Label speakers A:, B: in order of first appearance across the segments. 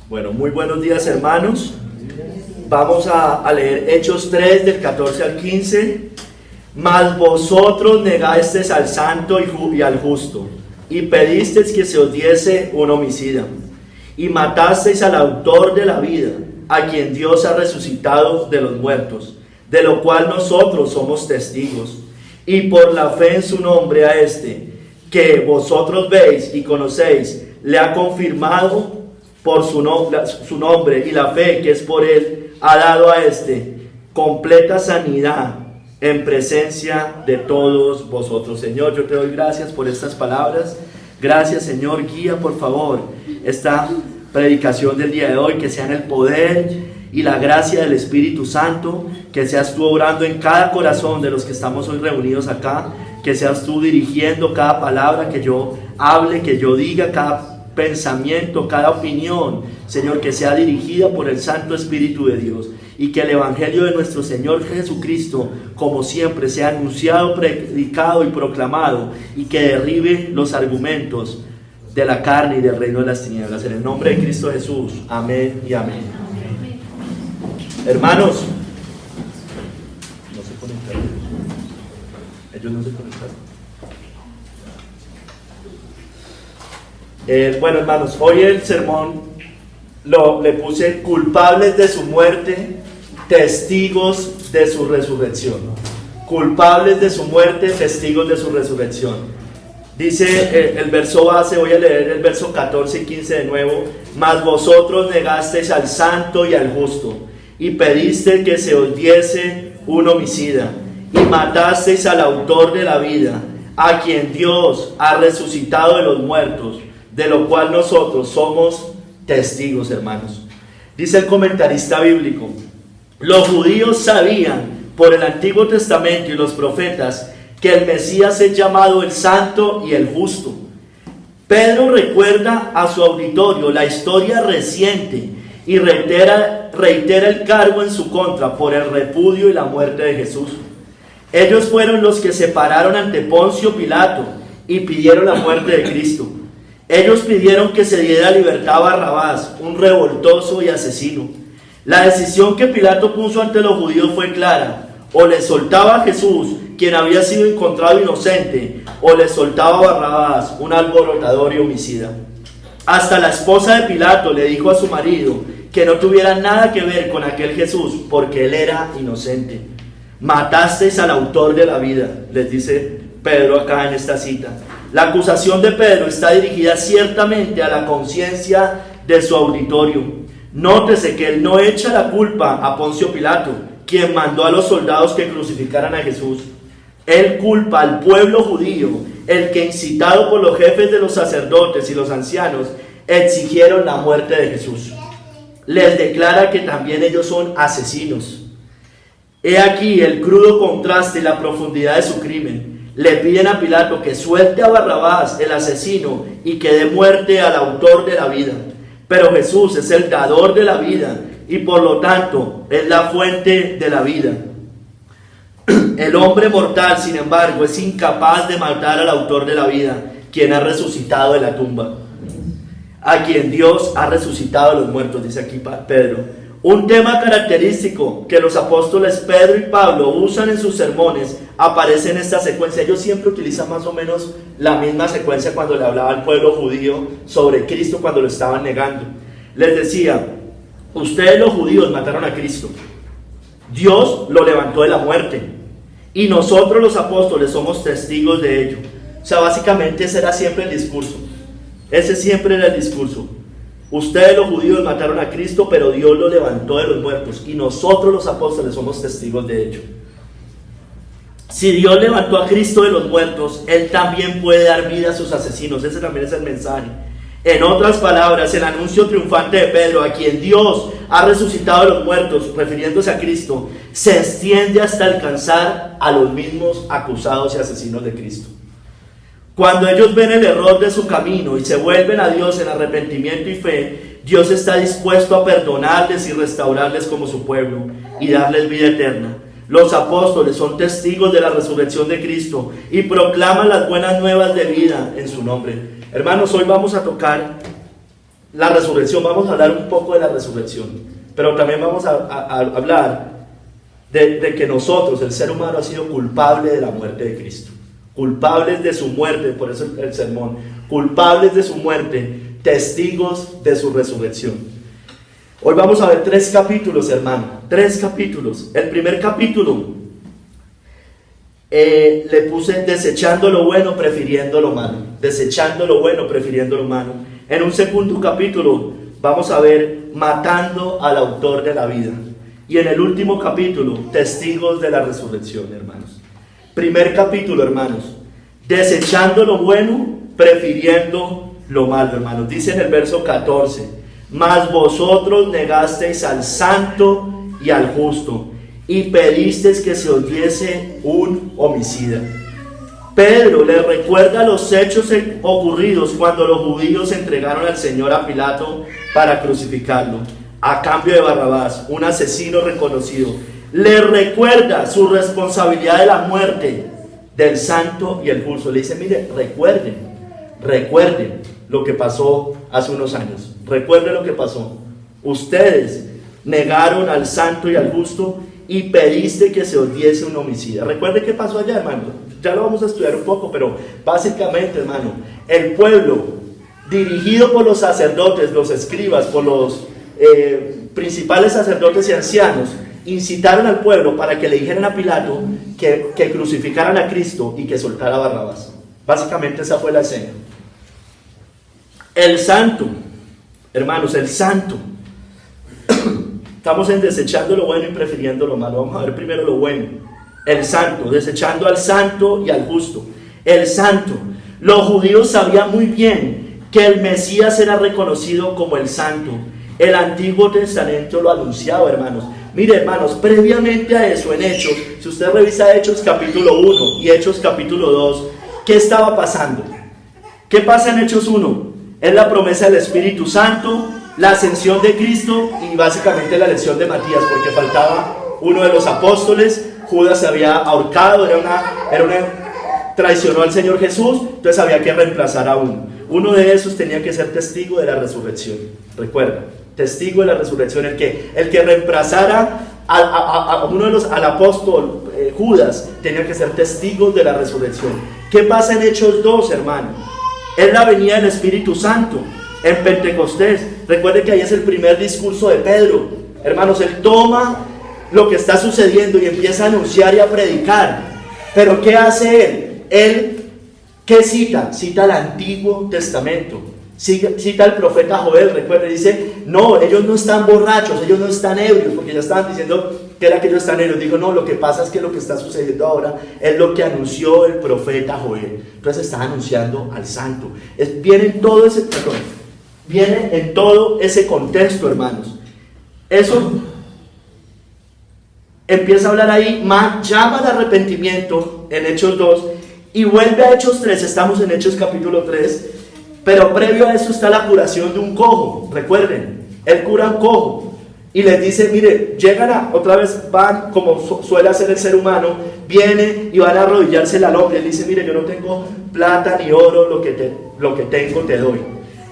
A: Bueno, muy buenos días, hermanos. Vamos a leer Hechos 3 del 14 al 15. Mas vosotros negasteis al santo y al justo, y pedisteis que se os diese un homicida, y matasteis al autor de la vida, a quien Dios ha resucitado de los muertos, de lo cual nosotros somos testigos. Y por la fe en su nombre a este, que vosotros veis y conocéis, le ha confirmado por su nombre, y la fe que es por él ha dado a este completa sanidad en presencia de todos vosotros. Señor, yo te doy gracias por estas palabras. Gracias, Señor. Guía, por favor, esta predicación del día de hoy, que sea en el poder y la gracia del Espíritu Santo, que seas tú obrando en cada corazón de los que estamos hoy reunidos acá, que seas tú dirigiendo cada palabra que yo hable, que yo diga, cada pensamiento, cada opinión, Señor, que sea dirigida por el Santo Espíritu de Dios, y que el Evangelio de nuestro Señor Jesucristo, como siempre, sea anunciado, predicado y proclamado, y que derribe los argumentos de la carne y del reino de las tinieblas. En el nombre de Cristo Jesús, amén y amén. Hermanos, no se conectaron. Ellos no se conectaron. Bueno, hermanos, hoy el sermón le puse culpables de su muerte, testigos de su resurrección. Culpables de su muerte, testigos de su resurrección. Dice el verso base, voy a leer el verso 14 y 15 de nuevo. Mas vosotros negasteis al santo y al justo, y pediste que se os diese un homicida, y matasteis al autor de la vida, a quien Dios ha resucitado de los muertos, de lo cual nosotros somos testigos, hermanos. Dice el comentarista bíblico: los judíos sabían por el Antiguo Testamento y los profetas que el Mesías es llamado el santo y el justo. Pedro recuerda a su auditorio la historia reciente y reitera el cargo en su contra por el repudio y la muerte de Jesús. Ellos fueron los que se pararon ante Poncio Pilato y pidieron la muerte de Cristo. Ellos pidieron que se diera libertad a Barrabás, un revoltoso y asesino. La decisión que Pilato puso ante los judíos fue clara: o le soltaba a Jesús, quien había sido encontrado inocente, o le soltaba a Barrabás, un alborotador y homicida. Hasta la esposa de Pilato le dijo a su marido que no tuviera nada que ver con aquel Jesús, porque él era inocente. Matasteis al autor de la vida, les dice Pedro acá en esta cita. La acusación de Pedro está dirigida ciertamente a la conciencia de su auditorio. Nótese que él no echa la culpa a Poncio Pilato, quien mandó a los soldados que crucificaran a Jesús. Él culpa al pueblo judío, el que, incitado por los jefes de los sacerdotes y los ancianos, exigieron la muerte de Jesús. Les declara que también ellos son asesinos. He aquí el crudo contraste y la profundidad de su crimen. Le piden a Pilato que suelte a Barrabás, el asesino, y que dé muerte al autor de la vida. Pero Jesús es el dador de la vida, y por lo tanto es la fuente de la vida. El hombre mortal, sin embargo, es incapaz de matar al autor de la vida, quien ha resucitado de la tumba, a quien Dios ha resucitado de los muertos, dice aquí Pedro. Un tema característico que los apóstoles Pedro y Pablo usan en sus sermones aparece en esta secuencia. Ellos siempre utilizan más o menos la misma secuencia cuando le hablaba al pueblo judío sobre Cristo cuando lo estaban negando. Les decía: ustedes los judíos mataron a Cristo, Dios lo levantó de la muerte, y nosotros los apóstoles somos testigos de ello. O sea, básicamente ese era siempre el discurso. Ese siempre era el discurso. Ustedes los judíos mataron a Cristo, pero Dios lo levantó de los muertos, y nosotros los apóstoles somos testigos de ello. Si Dios levantó a Cristo de los muertos, Él también puede dar vida a sus asesinos. Ese también es el mensaje. En otras palabras, el anuncio triunfante de Pedro, a quien Dios ha resucitado de los muertos, refiriéndose a Cristo, se extiende hasta alcanzar a los mismos acusados y asesinos de Cristo. Cuando ellos ven el error de su camino y se vuelven a Dios en arrepentimiento y fe, Dios está dispuesto a perdonarles y restaurarles como su pueblo y darles vida eterna. Los apóstoles son testigos de la resurrección de Cristo y proclaman las buenas nuevas de vida en su nombre. Hermanos, hoy vamos a tocar la resurrección, vamos a hablar un poco de la resurrección, pero también vamos a hablar de que nosotros, el ser humano, ha sido culpable de la muerte de Cristo, culpables de su muerte, por eso el sermón, culpables de su muerte, testigos de su resurrección. Hoy vamos a ver 3 capítulos, hermano, 3 capítulos. El primer capítulo le puse desechando lo bueno, prefiriendo lo malo, desechando lo bueno, prefiriendo lo malo. En un segundo capítulo vamos a ver matando al autor de la vida. Y en el último capítulo, testigos de la resurrección, hermanos. Primer capítulo, hermanos, desechando lo bueno, prefiriendo lo malo, hermanos. Dice en el verso 14, mas vosotros negasteis al santo y al justo, y pedisteis que se os diese un homicida. Pedro le recuerda los hechos ocurridos cuando los judíos entregaron al Señor a Pilato para crucificarlo, a cambio de Barrabás, un asesino reconocido. Le recuerda su responsabilidad de la muerte del santo y el justo. Le dice, mire, recuerden lo que pasó hace unos años. Recuerden lo que pasó. Ustedes negaron al santo y al justo y pediste que se os diese un homicida. Recuerde qué pasó allá, hermano. Ya lo vamos a estudiar un poco, pero básicamente, hermano, el pueblo, dirigido por los sacerdotes, los escribas, por los principales sacerdotes y ancianos, incitaron al pueblo para que le dijeran a Pilato que crucificaran a Cristo y que soltara a Barrabás. Básicamente esa fue la escena. El santo, hermanos, el santo. Estamos en desechando lo bueno y prefiriendo lo malo. Vamos a ver primero lo bueno. El santo, desechando al santo y al justo. El santo. Los judíos sabían muy bien que el Mesías era reconocido como el santo. El Antiguo Testamento lo anunciaba, hermanos. Mire, hermanos, previamente a eso, en Hechos, si usted revisa Hechos capítulo 1 y Hechos capítulo 2, ¿qué estaba pasando? ¿Qué pasa en Hechos 1? Es la promesa del Espíritu Santo, la ascensión de Cristo y básicamente la elección de Matías, porque faltaba uno de los apóstoles. Judas se había ahorcado, traicionó al Señor Jesús, entonces había que reemplazar a uno. Uno de esos tenía que ser testigo de la resurrección. Recuerda, testigo de la resurrección, el que reemplazara a uno de los, al apóstol Judas, tenía que ser testigo de la resurrección. ¿Qué pasa en Hechos 2, hermano? Es la venida del Espíritu Santo en Pentecostés. Recuerde que ahí es el primer discurso de Pedro. Hermanos, él toma lo que está sucediendo y empieza a anunciar y a predicar. Pero ¿qué hace él? Él, ¿qué cita? Cita el Antiguo Testamento. Cita al profeta Joel. Recuerde, dice, no, ellos no están borrachos, ellos no están ebrios, porque ya estaban diciendo que era que ellos están ebrios. Digo, no, lo que pasa es que lo que está sucediendo ahora es lo que anunció el profeta Joel. Entonces está anunciando al santo. Viene en todo ese contexto, hermanos. Eso empieza a hablar ahí, llama al arrepentimiento en Hechos 2 y vuelve a Hechos 3, estamos en Hechos capítulo 3, pero previo a eso está la curación de un cojo. Recuerden, él cura a un cojo y les dice, mire, otra vez van, como suele hacer el ser humano, viene y van a arrodillarse al hombre. Él dice, mire, yo no tengo plata ni oro, lo que tengo te doy.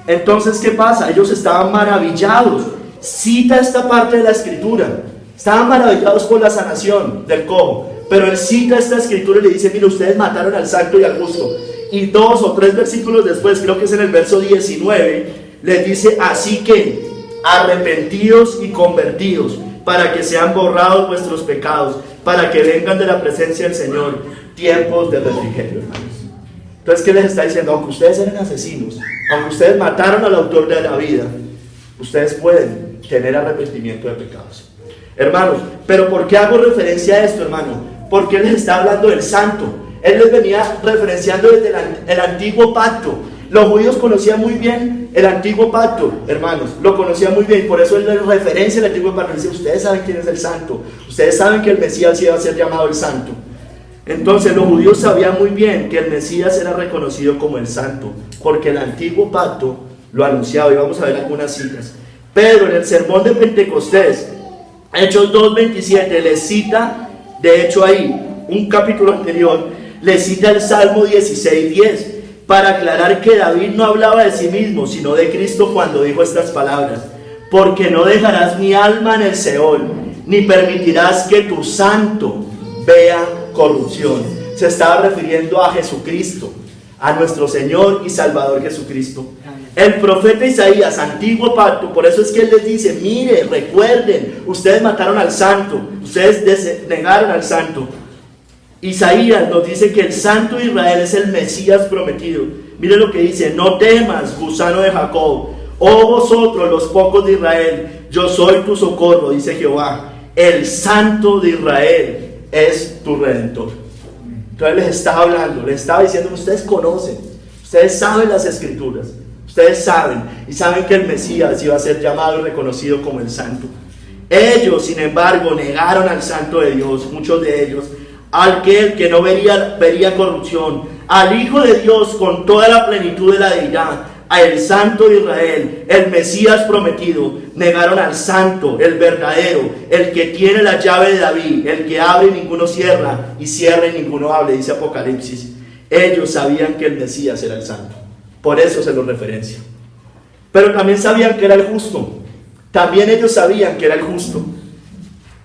A: Entonces, ¿qué pasa? Ellos estaban maravillados. Cita esta parte de la escritura. Estaban maravillados por la sanación del cojo, pero él cita esta escritura y le dice, mire, ustedes mataron al santo y al justo. Y 2 o 3 versículos después, creo que es en el verso 19, les dice, así que arrepentidos y convertidos, para que sean borrados vuestros pecados, para que vengan de la presencia del Señor tiempos de refrigerio, hermanos. Entonces, ¿qué les está diciendo? Aunque ustedes eran asesinos, aunque ustedes mataron al autor de la vida, ustedes pueden tener arrepentimiento de pecados. Hermanos, pero ¿por qué hago referencia a esto, hermano? Porque él les está hablando del santo. Él les venía referenciando desde el antiguo pacto. Los judíos conocían muy bien el antiguo pacto, hermanos. Lo conocían muy bien, por eso él les referencia al antiguo pacto. Dice, ustedes saben quién es el santo. Ustedes saben que el Mesías iba a ser llamado el santo. Entonces los judíos sabían muy bien que el Mesías era reconocido como el santo, porque el antiguo pacto lo anunciaba. Y vamos a ver algunas citas. Pedro, en el sermón de Pentecostés, Hechos 2:27, le cita, de hecho ahí, un capítulo anterior, le cita el Salmo 16:10, para aclarar que David no hablaba de sí mismo, sino de Cristo cuando dijo estas palabras: porque no dejarás mi alma en el Seol, ni permitirás que tu santo vea corrupción. Se estaba refiriendo a Jesucristo, a nuestro Señor y Salvador Jesucristo. El profeta Isaías, antiguo pacto, por eso es que él les dice: mire, recuerden, ustedes mataron al santo, ustedes negaron al santo. Isaías nos dice que el santo de Israel es el Mesías prometido. Mire lo que dice: no temas, gusano de Jacob, oh vosotros los pocos de Israel, yo soy tu socorro, dice Jehová. El santo de Israel es tu redentor. Entonces les estaba hablando, les estaba diciendo: ustedes conocen, ustedes saben las escrituras, ustedes saben, y saben que el Mesías iba a ser llamado y reconocido como el santo. Ellos, sin embargo, negaron al santo de Dios, muchos de ellos, aquel que no vería corrupción, al Hijo de Dios con toda la plenitud de la deidad, al santo de Israel, el Mesías prometido. Negaron al santo, el verdadero, el que tiene la llave de David, el que abre y ninguno cierra, y cierra y ninguno abre, dice Apocalipsis. Ellos sabían que el Mesías era el santo, por eso se lo referencia. Pero también sabían que era el justo. También ellos sabían que era el justo.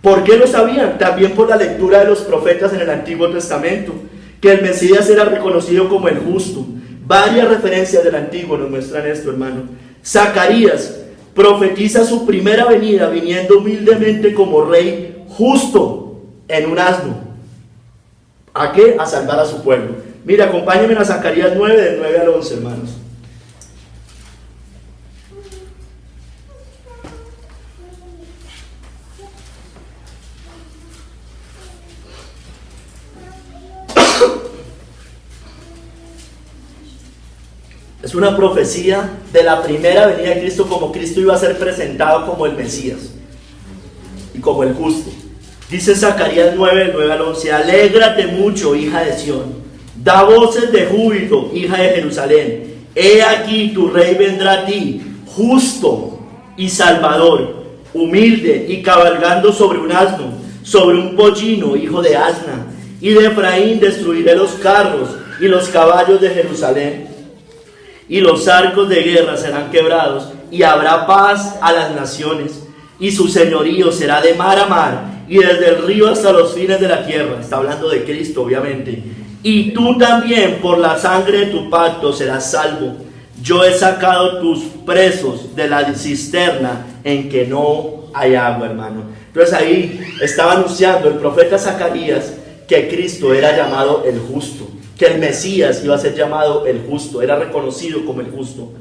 A: ¿Por qué lo sabían? También por la lectura de los profetas en el Antiguo Testamento, que el Mesías era reconocido como el justo. Varias referencias del Antiguo nos muestran esto, hermano. Zacarías profetiza su primera venida viniendo humildemente como rey justo en un asno. ¿A qué? A salvar a su pueblo. Mira, acompáñenme a Zacarías 9, del 9 al 11, hermanos. Es una profecía de la primera venida de Cristo, como Cristo iba a ser presentado como el Mesías y como el justo. Dice Zacarías 9, del 9 al 11: alégrate mucho, hija de Sión, da voces de júbilo, hija de Jerusalén. He aquí tu rey vendrá a ti, justo y salvador, humilde y cabalgando sobre un asno, sobre un pollino, hijo de asna. Y de Efraín destruiré los carros y los caballos de Jerusalén, y los arcos de guerra serán quebrados, y habrá paz a las naciones, y su señorío será de mar a mar, y desde el río hasta los fines de la tierra. Está hablando de Cristo, obviamente. Y tú también, por la sangre de tu pacto, serás salvo. Yo he sacado tus presos de la cisterna en que no hay agua, hermano. Entonces ahí estaba anunciando el profeta Zacarías que Cristo era llamado el justo, que el Mesías iba a ser llamado el justo, era reconocido como el justo.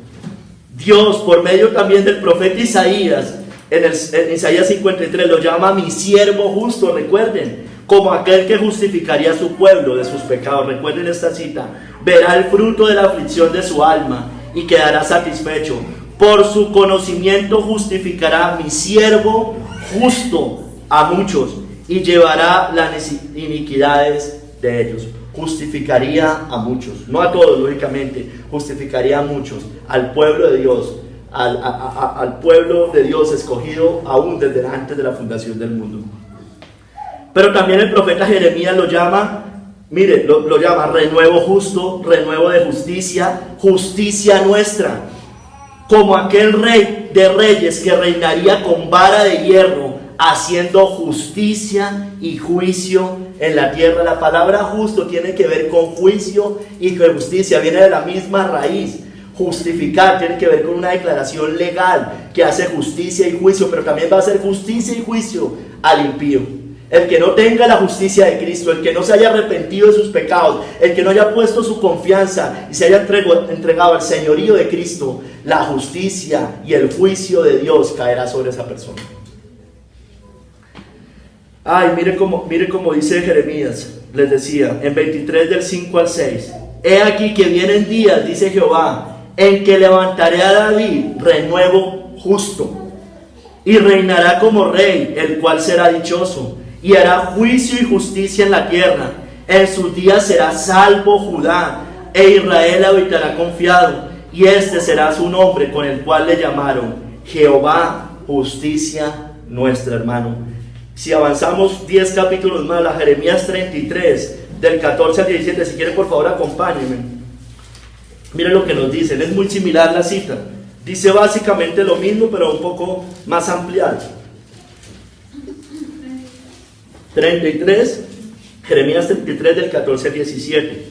A: Dios, por medio también del profeta Isaías, en Isaías 53, lo llama mi siervo justo, recuerden, como aquel que justificaría a su pueblo de sus pecados. Recuerden esta cita: verá el fruto de la aflicción de su alma y quedará satisfecho. Por su conocimiento justificará mi siervo justo a muchos y llevará las iniquidades de ellos. Justificaría a muchos, no a todos lógicamente, justificaría a muchos, al pueblo de Dios, al pueblo de Dios escogido aún desde antes de la fundación del mundo. Pero también el profeta Jeremías lo llama, mire, lo llama renuevo justo, renuevo de justicia, justicia nuestra, como aquel rey de reyes que reinaría con vara de hierro, haciendo justicia y juicio en la tierra. La palabra justo tiene que ver con juicio y con justicia, viene de la misma raíz. Justificar tiene que ver con una declaración legal que hace justicia y juicio, pero también va a hacer justicia y juicio al impío. El que no tenga la justicia de Cristo, el que no se haya arrepentido de sus pecados, el que no haya puesto su confianza y se haya entregado al señorío de Cristo, la justicia y el juicio de Dios caerá sobre esa persona. Ay, mire cómo dice Jeremías, les decía, en 23 del 5 al 6. He aquí que vienen días, dice Jehová, en que levantaré a David renuevo justo, y reinará como rey, el cual será dichoso, y hará juicio y justicia en la tierra. En sus días será salvo Judá, e Israel habitará confiado, y este será su nombre con el cual le llamaron Jehová, justicia nuestra, hermano. Si avanzamos 10 capítulos más, a Jeremías 33, del 14 al 17, si quieren por favor acompáñenme. Miren lo que nos dice, es muy similar la cita. Dice básicamente lo mismo, pero un poco más ampliado. 33, Jeremías 33 del 14 al 17.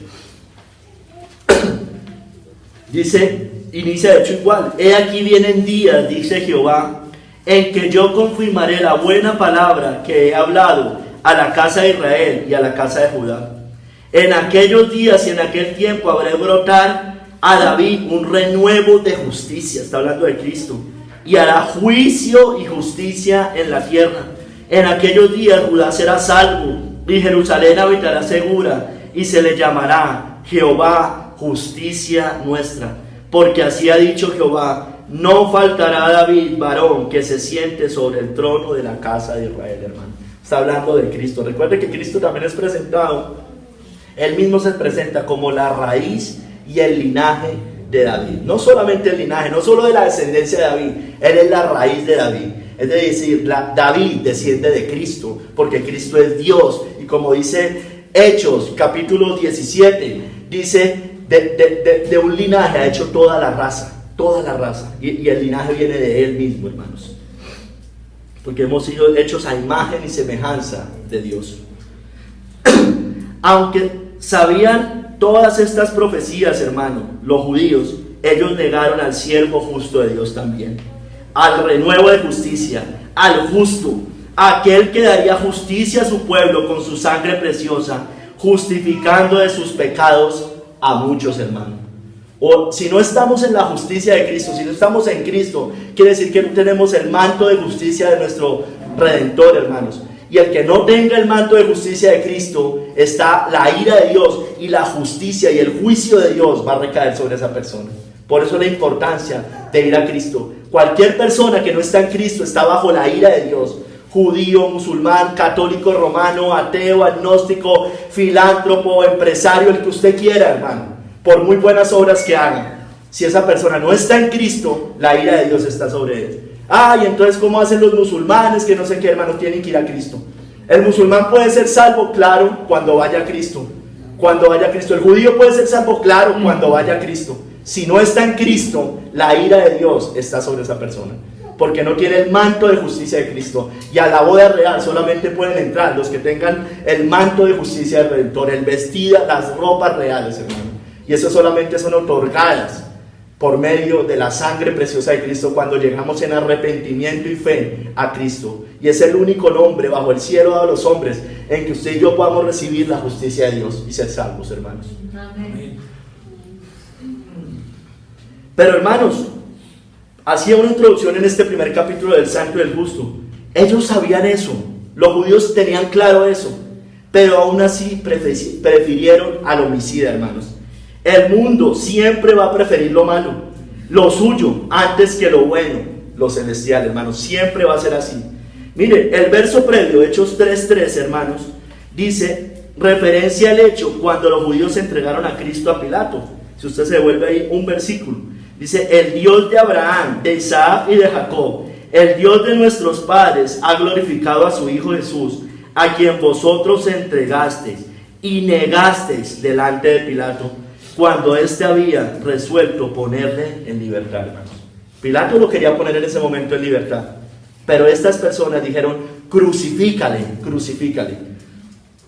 A: Dice, inicia de hecho igual. He aquí vienen días, dice Jehová, en que yo confirmaré la buena palabra que he hablado a la casa de Israel y a la casa de Judá. En aquellos días y en aquel tiempo habré brotar a David un renuevo de justicia, está hablando de Cristo, y hará juicio y justicia en la tierra. En aquellos días Judá será salvo y Jerusalén habitará segura, y se le llamará Jehová justicia nuestra, porque así ha dicho Jehová: no faltará a David varón que se siente sobre el trono de la casa de Israel. Hermano, está hablando de Cristo. Recuerde que Cristo también es presentado, él mismo se presenta como la raíz y el linaje de David. No solamente el linaje, no solo de la descendencia de David, él es la raíz de David. Es decir, David desciende de Cristo, porque Cristo es Dios. Y como dice Hechos, capítulo 17, dice, de un linaje ha hecho toda la raza. Y el linaje viene de él mismo, hermanos. Porque hemos sido hechos a imagen y semejanza de Dios. Aunque sabían todas estas profecías, hermano, los judíos, ellos negaron al siervo justo de Dios también, al renuevo de justicia, al justo, aquel que daría justicia a su pueblo con su sangre preciosa, justificando de sus pecados a muchos, hermano. O si no estamos en la justicia de Cristo, si no estamos en Cristo, quiere decir que no tenemos el manto de justicia de nuestro Redentor, hermanos. Y el que no tenga el manto de justicia de Cristo, está la ira de Dios, y la justicia y el juicio de Dios va a recaer sobre esa persona. Por eso la importancia de ir a Cristo. Cualquier persona que no está en Cristo está bajo la ira de Dios. Judío, musulmán, católico, romano, ateo, agnóstico, filántropo, empresario, el que usted quiera, hermano, por muy buenas obras que haga, si esa persona no está en Cristo, la ira de Dios está sobre él. Y entonces ¿cómo hacen los musulmanes que no sé qué, hermanos? Tienen que ir a Cristo. El musulmán puede ser salvo, claro, cuando vaya a Cristo. Cuando vaya a Cristo. El judío puede ser salvo, claro, cuando vaya a Cristo. Si no está en Cristo, la ira de Dios está sobre esa persona, porque no tiene el manto de justicia de Cristo. Y a la boda real solamente pueden entrar los que tengan el manto de justicia del Redentor, el vestido, las ropas reales, hermano. Y eso solamente son otorgadas por medio de la sangre preciosa de Cristo, cuando llegamos en arrepentimiento y fe a Cristo. Y es el único nombre bajo el cielo dado a los hombres en que usted y yo podamos recibir la justicia de Dios y ser salvos, hermanos. Amén. Pero, hermanos, hacía una introducción en este primer capítulo del Santo y del Justo. Ellos sabían eso, los judíos tenían claro eso, pero aún así prefirieron al homicida, hermanos. El mundo siempre va a preferir lo malo, lo suyo, antes que lo bueno, lo celestial, hermanos. Siempre va a ser así. Mire, el verso previo, Hechos 3:3, hermanos, dice, referencia al hecho cuando los judíos se entregaron a Cristo a Pilato. Si usted se devuelve ahí un versículo, dice, el Dios de Abraham, de Isaac y de Jacob, el Dios de nuestros padres, ha glorificado a su Hijo Jesús, a quien vosotros entregasteis y negasteis delante de Pilato, cuando éste había resuelto ponerle en libertad, hermanos. Pilato lo quería poner en ese momento en libertad, pero estas personas dijeron, crucifícale.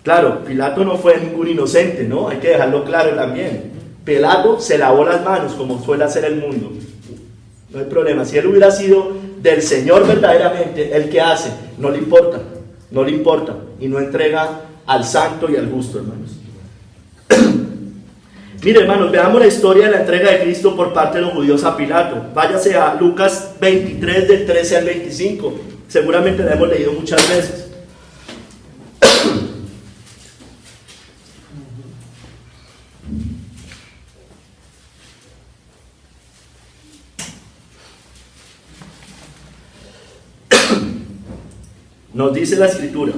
A: Claro, Pilato no fue ningún inocente, ¿no? Hay que dejarlo claro también. Pilato se lavó las manos, como suele hacer el mundo. No hay problema. Si él hubiera sido del Señor verdaderamente, ¿el que hace? No le importa, y no entrega al santo y al justo, hermanos. Mire, hermanos, veamos la historia de la entrega de Cristo por parte de los judíos a Pilato. Váyase a Lucas 23, del 13 al 25. Seguramente la hemos leído muchas veces. Nos dice la Escritura: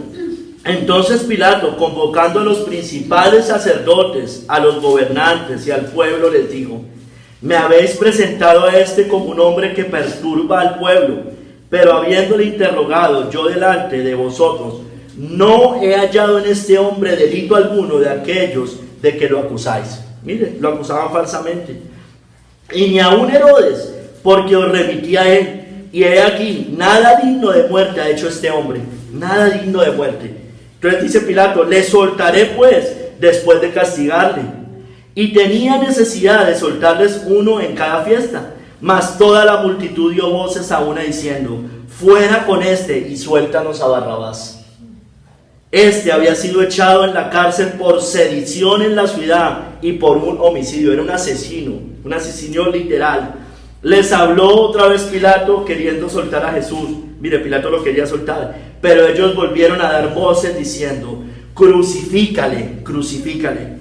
A: entonces Pilato, convocando a los principales sacerdotes, a los gobernantes y al pueblo, les dijo: me habéis presentado a este como un hombre que perturba al pueblo, pero habiéndole interrogado yo delante de vosotros, no he hallado en este hombre delito alguno de aquellos de que lo acusáis. Mire, lo acusaban falsamente. y ni aun Herodes, porque os remití a él. Y he aquí, nada digno de muerte ha hecho este hombre, nada digno de muerte. Entonces dice Pilato, le soltaré pues, después de castigarle. Y tenía necesidad de soltarles uno en cada fiesta. Mas toda la multitud dio voces a una diciendo, fuera con este y suéltanos a Barrabás. Este había sido echado en la cárcel por sedición en la ciudad y por un homicidio. Era un asesino literal. Les habló otra vez Pilato queriendo soltar a Jesús. Mire, Pilato lo quería soltar, pero ellos volvieron a dar voces diciendo, crucifícale, crucifícale.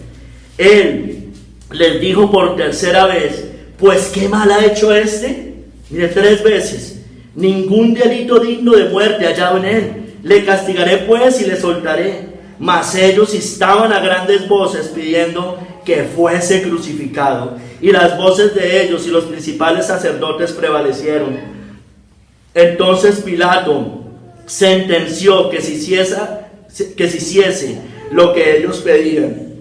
A: Él les dijo por tercera vez, pues ¿qué mal ha hecho este? Mire, 3 veces. Ningún delito digno de muerte hallado en él. Le castigaré pues y le soltaré. Mas ellos estaban a grandes voces pidiendo que fuese crucificado. Y las voces de ellos y los principales sacerdotes prevalecieron. Entonces Pilato sentenció que se hiciese lo que ellos pedían.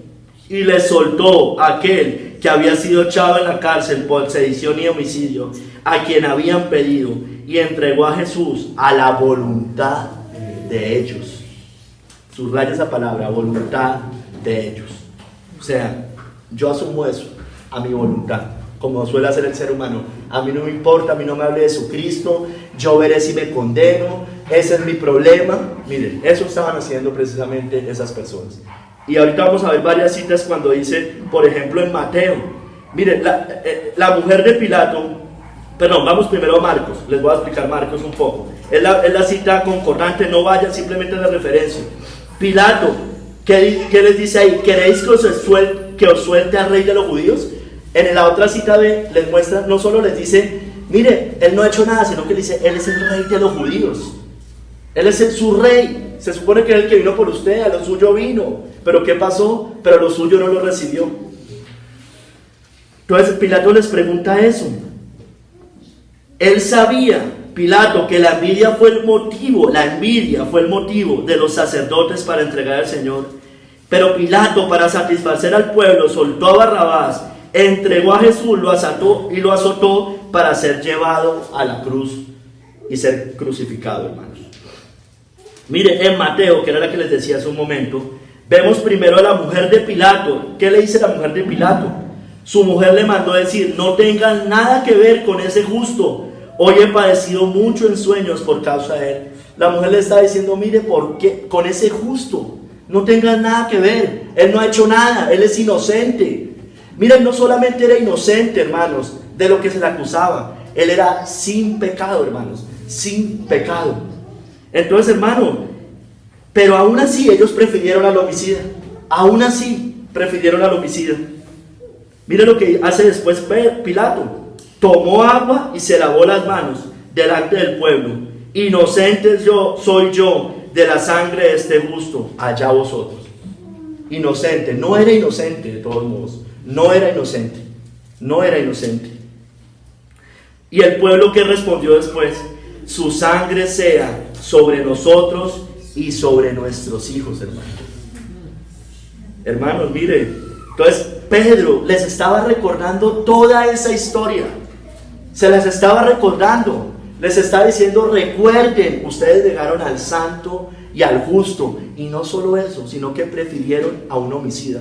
A: Y le soltó a aquel que había sido echado en la cárcel por sedición y homicidio, a quien habían pedido, y entregó a Jesús a la voluntad de ellos. Subraya esa palabra, voluntad de ellos. O sea, yo asumo eso a mi voluntad, como suele hacer el ser humano. A mí no me importa, a mí no me hable de su Cristo, yo veré si me condeno, ese es mi problema. Miren, eso estaban haciendo precisamente esas personas. Y ahorita vamos a ver varias citas cuando dice, por ejemplo, en Mateo. Miren, la mujer de Pilato, perdón, vamos primero a Marcos, les voy a explicar Marcos un poco. Es la cita concordante, no vayan, simplemente la referencia. Pilato, ¿qué les dice ahí? ¿Queréis que os suelte al rey de los judíos? En la otra cita les muestra, no solo les dice, mire, él no ha hecho nada, sino que le dice, él es el rey de los judíos. Él es su rey. Se supone que era el que vino por usted, a lo suyo vino. Pero ¿qué pasó? Pero lo suyo no lo recibió. Entonces Pilato les pregunta eso. Él sabía, Pilato, que la envidia fue el motivo de los sacerdotes para entregar al Señor. Pero Pilato, para satisfacer al pueblo, soltó a Barrabás, entregó a Jesús, lo azotó para ser llevado a la cruz y ser crucificado, hermanos. Mire, en Mateo, que era la que les decía hace un momento, vemos primero a la mujer de Pilato. ¿Qué le dice la mujer de Pilato? Su mujer le mandó decir, no tengan nada que ver con ese justo. Hoy he padecido mucho en sueños por causa de él. La mujer le está diciendo, mire, ¿por qué? Con ese justo. No tengan nada que ver. Él no ha hecho nada, él es inocente. Miren, no solamente era inocente, hermanos, de lo que se le acusaba. Él era sin pecado, hermanos, sin pecado. Entonces, hermano, pero aún así ellos prefirieron al homicida. Aún así prefirieron al homicida. Mire lo que hace después Pilato. Tomó agua y se lavó las manos delante del pueblo. Inocente soy yo de la sangre de este justo, allá vosotros. Inocente, no era inocente de todos modos. No era inocente. Y el pueblo que respondió después, su sangre sea sobre nosotros y sobre nuestros hijos, hermanos. Hermanos, mire, entonces Pedro les estaba recordando toda esa historia. Se las estaba recordando. Les está diciendo, recuerden, ustedes dejaron al santo y al justo. Y no solo eso, sino que prefirieron a un homicida.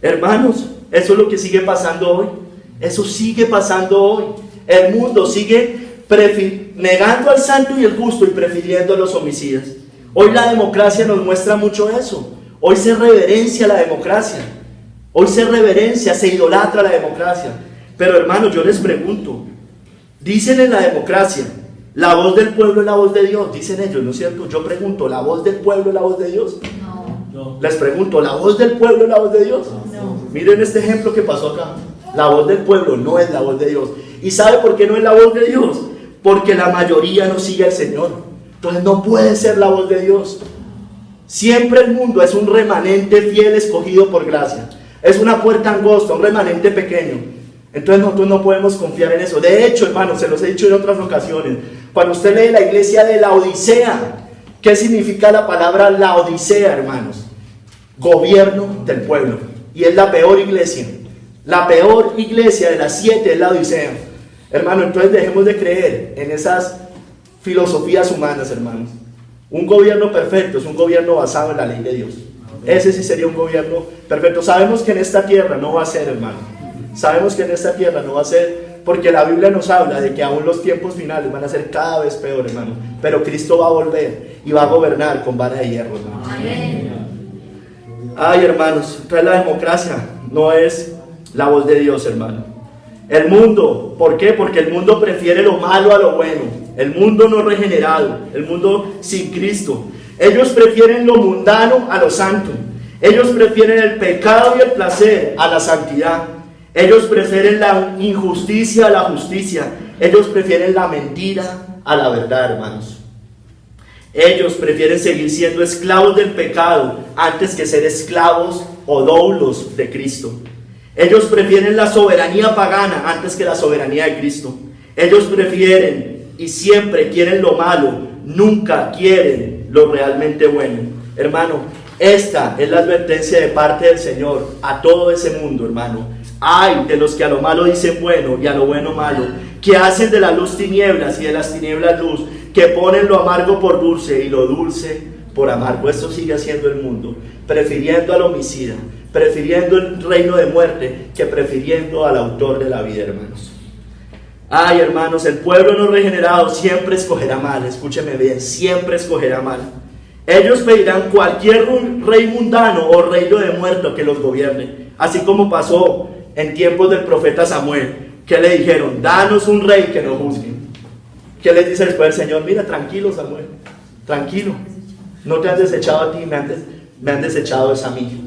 A: Hermanos, eso es lo que sigue pasando hoy. Eso sigue pasando hoy. El mundo sigue negando al santo y el justo y prefiriendo a los homicidas. Hoy la democracia nos muestra mucho eso. Hoy se reverencia la democracia. Hoy se idolatra la democracia. Pero hermanos, yo les pregunto, dicen en la democracia, la voz del pueblo es la voz de Dios. Dicen ellos, ¿no es cierto? Yo pregunto, ¿la voz del pueblo es la voz de Dios? No. Les pregunto, ¿la voz del pueblo es la voz de Dios? No. Miren este ejemplo que pasó acá. La voz del pueblo no es la voz de Dios. ¿Y sabe por qué no es la voz de Dios? Porque la mayoría no sigue al Señor. Entonces no puede ser la voz de Dios. Siempre el mundo es un remanente fiel escogido por gracia. Es una puerta angosta, un remanente pequeño. Entonces nosotros no podemos confiar en eso. De hecho, hermanos, se los he dicho en otras ocasiones, cuando usted lee la iglesia de Laodicea, ¿qué significa la palabra Laodicea, hermanos? Gobierno del pueblo. Y es la peor iglesia. La peor mejor iglesia de las 7 es la Odisea. Hermano, entonces dejemos de creer en esas filosofías humanas, hermanos. Un gobierno perfecto es un gobierno basado en la ley de Dios. Ese sí sería un gobierno perfecto. Sabemos que en esta tierra no va a ser, hermano. Sabemos que en esta tierra no va a ser, porque la Biblia nos habla de que aún los tiempos finales van a ser cada vez peor, hermano. Pero Cristo va a volver y va a gobernar con vara de hierro, hermano. Ay, hermanos, entonces la democracia no es la voz de Dios, hermano. El mundo, ¿por qué? Porque el mundo prefiere lo malo a lo bueno. El mundo no regenerado, el mundo sin Cristo. Ellos prefieren lo mundano a lo santo. Ellos prefieren el pecado y el placer a la santidad. Ellos prefieren la injusticia a la justicia. Ellos prefieren la mentira a la verdad, hermanos. Ellos prefieren seguir siendo esclavos del pecado antes que ser esclavos o doulos de Cristo. Ellos prefieren la soberanía pagana antes que la soberanía de Cristo. Ellos prefieren y siempre quieren lo malo, nunca quieren lo realmente bueno. Hermano, esta es la advertencia de parte del Señor a todo ese mundo, hermano. Ay de los que a lo malo dicen bueno y a lo bueno malo, que hacen de la luz tinieblas y de las tinieblas luz, que ponen lo amargo por dulce y lo dulce por amargo. Esto sigue haciendo el mundo, prefiriendo al homicida, prefiriendo el reino de muerte, que prefiriendo al autor de la vida, hermanos. Ay, hermanos, el pueblo no regenerado siempre escogerá mal. Escúcheme bien, siempre escogerá mal. Ellos pedirán cualquier rey mundano o reino de muerto que los gobierne, así como pasó en tiempos del profeta Samuel, que le dijeron: danos un rey que nos juzgue. ¿Qué les dice después el Señor? Mira, tranquilo, Samuel, tranquilo, no te han desechado a ti, me han desechado es a mí.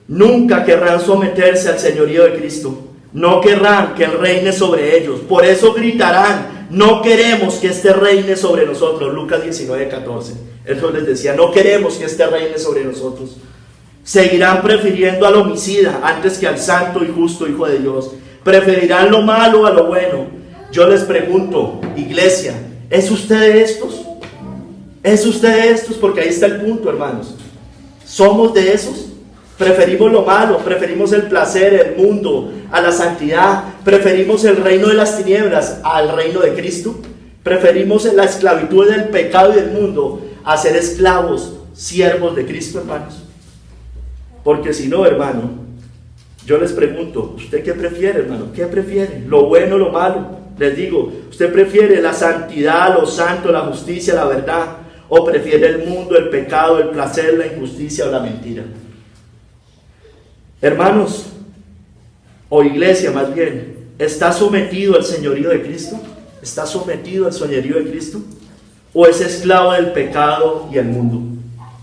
A: Nunca querrán someterse al señorío de Cristo. No querrán que Él reine sobre ellos. Por eso gritarán: no queremos que este reine sobre nosotros. Lucas 19:14. Eso les decía: no queremos que este reine sobre nosotros. Seguirán prefiriendo al homicida antes que al santo y justo Hijo de Dios. Preferirán lo malo a lo bueno. Yo les pregunto, iglesia, ¿es usted de estos? ¿Es usted de estos? Porque ahí está el punto, hermanos. ¿Somos de esos? Preferimos lo malo, preferimos el placer, el mundo, a la santidad. Preferimos el reino de las tinieblas al reino de Cristo. Preferimos la esclavitud del pecado y del mundo a ser esclavos, siervos de Cristo, hermanos. Porque si no, hermano, yo les pregunto, ¿usted qué prefiere, hermano? ¿Qué prefiere? ¿Lo bueno o lo malo? Les digo, ¿usted prefiere la santidad, lo santo, la justicia, la verdad? ¿O prefiere el mundo, el pecado, el placer, la injusticia o la mentira? Hermanos, o iglesia más bien, ¿está sometido al señorío de Cristo? ¿Está sometido al señorío de Cristo? ¿O es esclavo del pecado y el mundo?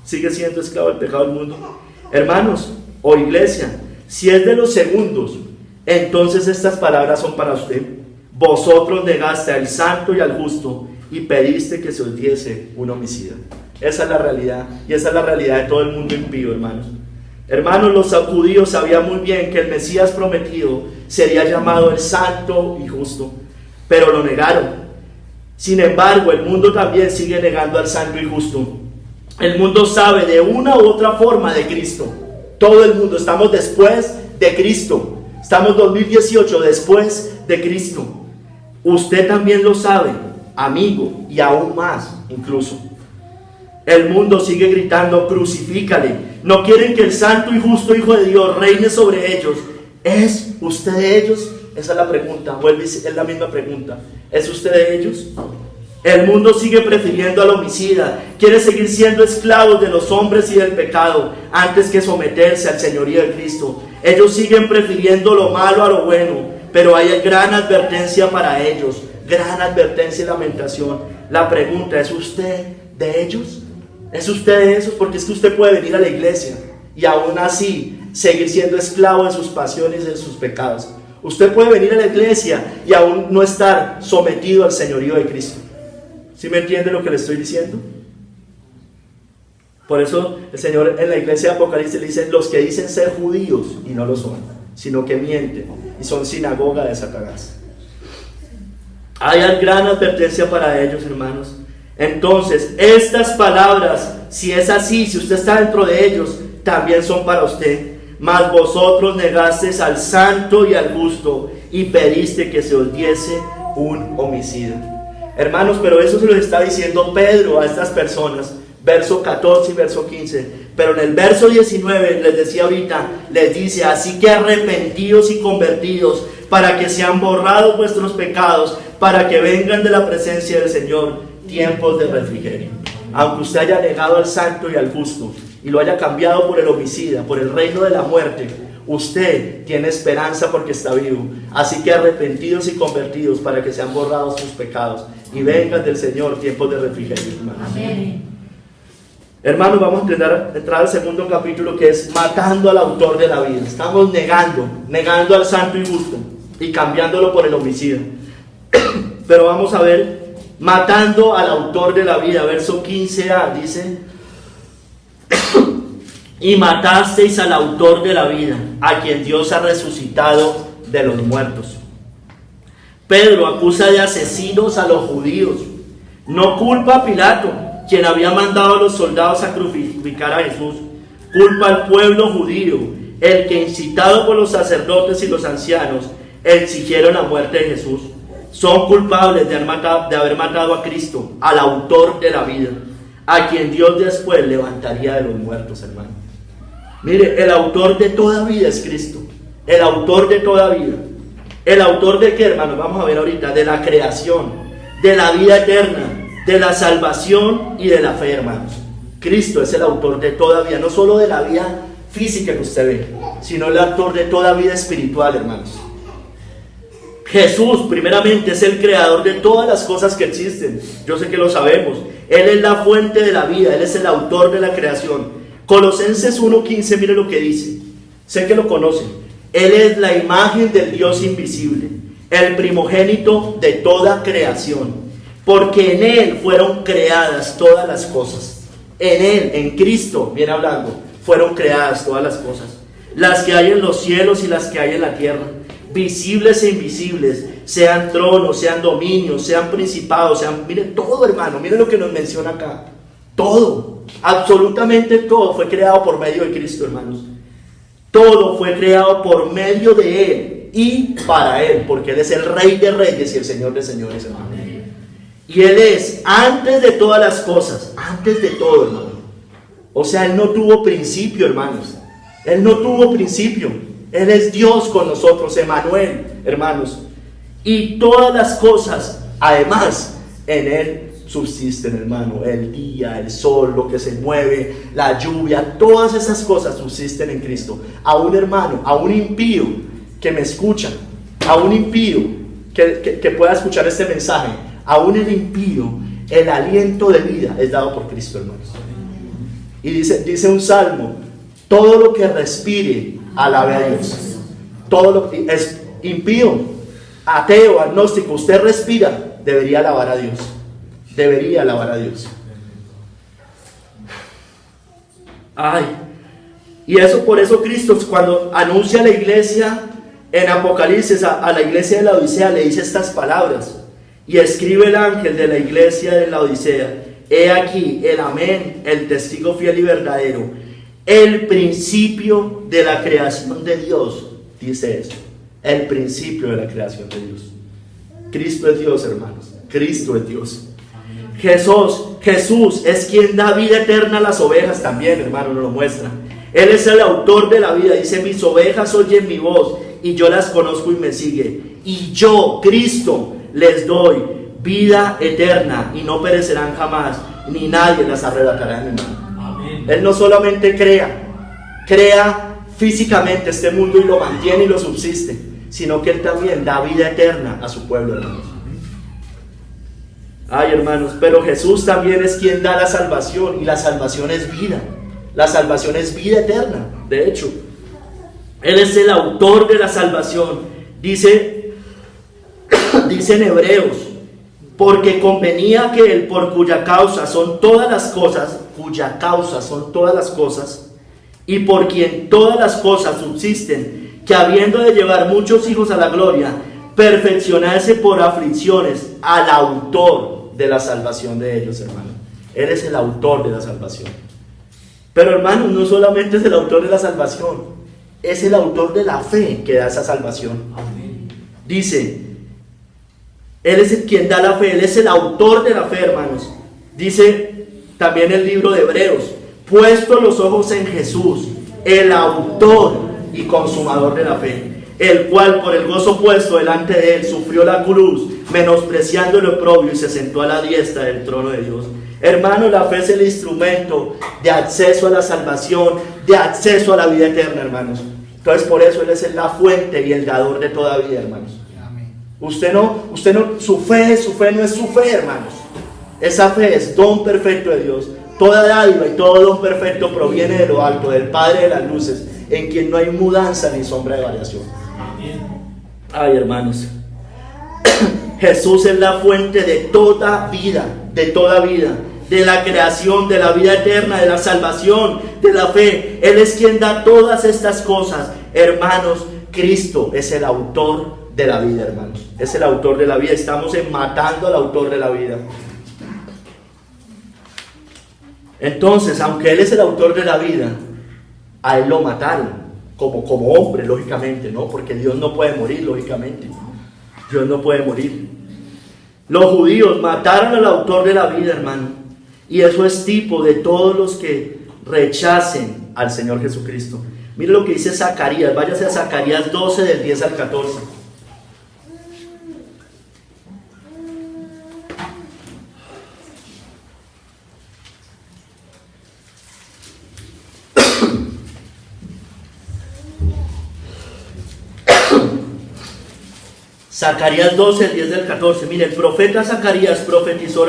A: ¿Sigue siendo esclavo del pecado y el mundo? Hermanos, o iglesia, si es de los segundos, entonces estas palabras son para usted. Vosotros negaste al santo y al justo y pediste que se os diese un homicida. Esa es la realidad, y esa es la realidad de todo el mundo impío, hermanos. Hermanos, los judíos sabían muy bien que el Mesías prometido sería llamado el santo y justo, pero lo negaron. Sin embargo, el mundo también sigue negando al santo y justo. El mundo sabe de una u otra forma de Cristo. Todo el mundo, estamos después de Cristo. Estamos 2018 después de Cristo. Usted también lo sabe, amigo, y aún más incluso. El mundo sigue gritando: crucifícale. No quieren que el santo y justo Hijo de Dios reine sobre ellos. ¿Es usted de ellos? Esa es la pregunta. Vuelve, es la misma pregunta. ¿Es usted de ellos? El mundo sigue prefiriendo al homicida. Quiere seguir siendo esclavos de los hombres y del pecado antes que someterse al señorío de Cristo. Ellos siguen prefiriendo lo malo a lo bueno, pero hay gran advertencia para ellos. Gran advertencia y lamentación. La pregunta: ¿es usted de ellos? ¿Es usted de esos? Porque es que usted puede venir a la iglesia y aún así seguir siendo esclavo de sus pasiones y de sus pecados. Usted puede venir a la iglesia y aún no estar sometido al señorío de Cristo. ¿Sí me entiende lo que le estoy diciendo? Por eso el Señor en la iglesia de Apocalipsis le dice: los que dicen ser judíos y no lo son, sino que mienten y son sinagoga de Satanás. Hay gran advertencia para ellos, hermanos. Entonces, estas palabras, si es así, si usted está dentro de ellos, también son para usted. mas vosotros negasteis al santo y al justo, y pediste que se os diese un homicida. Hermanos, pero eso se lo está diciendo Pedro a estas personas, verso 14 y verso 15. Pero en el verso 19, les decía ahorita, les dice: así que arrepentidos y convertidos, para que sean borrados vuestros pecados, para que vengan de la presencia del Señor tiempos de refrigerio. Aunque usted haya negado al santo y al justo, y lo haya cambiado por el homicida, por el reino de la muerte, usted tiene esperanza porque está vivo. Así que arrepentidos y convertidos, para que sean borrados sus pecados, y vengan del Señor tiempos de refrigerio, hermanos.
B: Amén.
A: Hermanos, vamos a entrar al segundo capítulo, que es matando al autor de la vida. Estamos negando al santo y justo y cambiándolo por el homicida. Pero vamos a ver, matando al autor de la vida. Verso 15a dice: y matasteis al autor de la vida, a quien Dios ha resucitado de los muertos. Pedro acusa de asesinos a los judíos. No culpa a Pilato, quien había mandado a los soldados a crucificar a Jesús. Culpa al pueblo judío, el que, incitado por los sacerdotes y los ancianos, exigieron la muerte de Jesús. Son culpables de haber matado a Cristo, al autor de la vida, a quien Dios después levantaría de los muertos, hermano. Mire, el autor de toda vida es Cristo. El autor de toda vida. ¿El autor de qué, hermano? Vamos a ver ahorita. De la creación, de la vida eterna, de la salvación y de la fe, hermanos. Cristo es el autor de toda vida, no solo de la vida física que usted ve, sino el autor de toda vida espiritual, hermanos. Jesús, primeramente, es el creador de todas las cosas que existen. Yo sé que lo sabemos. Él es la fuente de la vida, Él es el autor de la creación. Colosenses 1:15, mire lo que dice. Sé que lo conocen. Él es la imagen del Dios invisible, el primogénito de toda creación, porque en Él fueron creadas todas las cosas. En Él, en Cristo, viene hablando, fueron creadas todas las cosas, las que hay en los cielos y las que hay en la tierra, visibles e invisibles, sean tronos, sean dominios, sean principados, miren todo, hermano, miren lo que nos menciona acá. Todo, absolutamente todo fue creado por medio de Cristo, hermanos. Todo fue creado por medio de Él y para Él, porque Él es el Rey de Reyes y el Señor de Señores, hermano. Y Él es antes de todas las cosas, antes de todo, hermano. O sea, Él no tuvo principio, hermanos. Él no tuvo principio. Él es Dios con nosotros, Emmanuel, hermanos. Y todas las cosas, además, en Él subsisten, hermano. El día, el sol, lo que se mueve, la lluvia, todas esas cosas subsisten en Cristo. A un hermano, a un impío que me escucha, a un impío que pueda escuchar este mensaje, aún el impío, el aliento de vida es dado por Cristo, hermanos. Y dice un salmo: todo lo que respire, alabe a Dios. Todo lo que es impío, ateo, agnóstico, usted respira, debería alabar a Dios. Debería alabar a Dios. Ay, y eso, por eso Cristo, cuando anuncia a la iglesia en Apocalipsis, a la iglesia de la Odisea, le dice estas palabras: y escribe el ángel de la iglesia de la Odisea: he aquí el amén, el testigo fiel y verdadero, el principio de la creación de Dios. Dice eso, el principio de la creación de Dios. Cristo es Dios, hermanos. Cristo es Dios. Jesús es quien da vida eterna a las ovejas también, hermano, nos lo muestra. Él es el autor de la vida. Dice: mis ovejas oyen mi voz y yo las conozco y me sigue. Y yo, Cristo, les doy vida eterna y no perecerán jamás, ni nadie las arrebatará de mi mano. Amén. Él no solamente crea físicamente este mundo y lo mantiene y lo subsiste, sino que Él también da vida eterna a su pueblo, hermanos. Ay, hermanos, pero Jesús también es quien da la salvación, y la salvación es vida. La salvación es vida eterna, de hecho. Él es el autor de la salvación. Dice en Hebreos: porque convenía que Él, por cuya causa son todas las cosas, y por quien todas las cosas subsisten, que habiendo de llevar muchos hijos a la gloria, perfeccionarse por aflicciones al autor de la salvación de ellos, hermano. Él es el autor de la salvación. Pero, hermano, no solamente es el autor de la salvación, es el autor de la fe que da esa salvación. Dice, Él es el quien da la fe, Él es el autor de la fe, hermanos. Dice también el libro de Hebreos, puesto los ojos en Jesús, el autor y consumador de la fe, el cual por el gozo puesto delante de Él sufrió la cruz, menospreciando el oprobio, y se sentó a la diestra del trono de Dios. Hermano, la fe es el instrumento de acceso a la salvación, de acceso a la vida eterna, hermanos. Entonces por eso Él es la fuente y el dador de toda vida, hermanos. Usted no, su fe no es su fe, hermanos. Esa fe es don perfecto de Dios. Toda dádiva y todo don perfecto proviene de lo alto, del Padre de las luces, en quien no hay mudanza ni sombra de variación. Ay, hermanos, Jesús es la fuente de toda vida, de la creación, de la vida eterna, de la salvación, de la fe. Él es quien da todas estas cosas. Hermanos, Cristo es el autor de la vida, hermanos. Es el autor de la vida. Estamos matando al autor de la vida. Entonces, aunque Él es el autor de la vida, a Él lo mataron como hombre, lógicamente, ¿no? Porque Dios no puede morir, lógicamente. Dios no puede morir. Los judíos mataron al autor de la vida, hermano. Y eso es tipo de todos los que rechacen al Señor Jesucristo. Mire lo que dice Zacarías. Váyase a Zacarías 12, del 10 al 14. Zacarías 12, el 10 del 14. Mire, el profeta Zacarías profetizó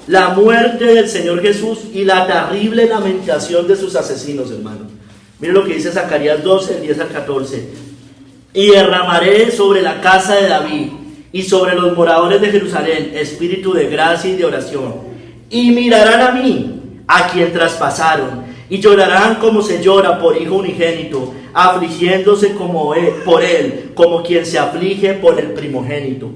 A: la muerte del Señor Jesús y la terrible lamentación de sus asesinos, hermano. Mire lo que dice Zacarías 12, el 10 al 14. Y derramaré sobre la casa de David y sobre los moradores de Jerusalén espíritu de gracia y de oración. Y mirarán a mí, a quien traspasaron, y llorarán como se llora por hijo unigénito, afligiéndose por él, como quien se aflige por el primogénito.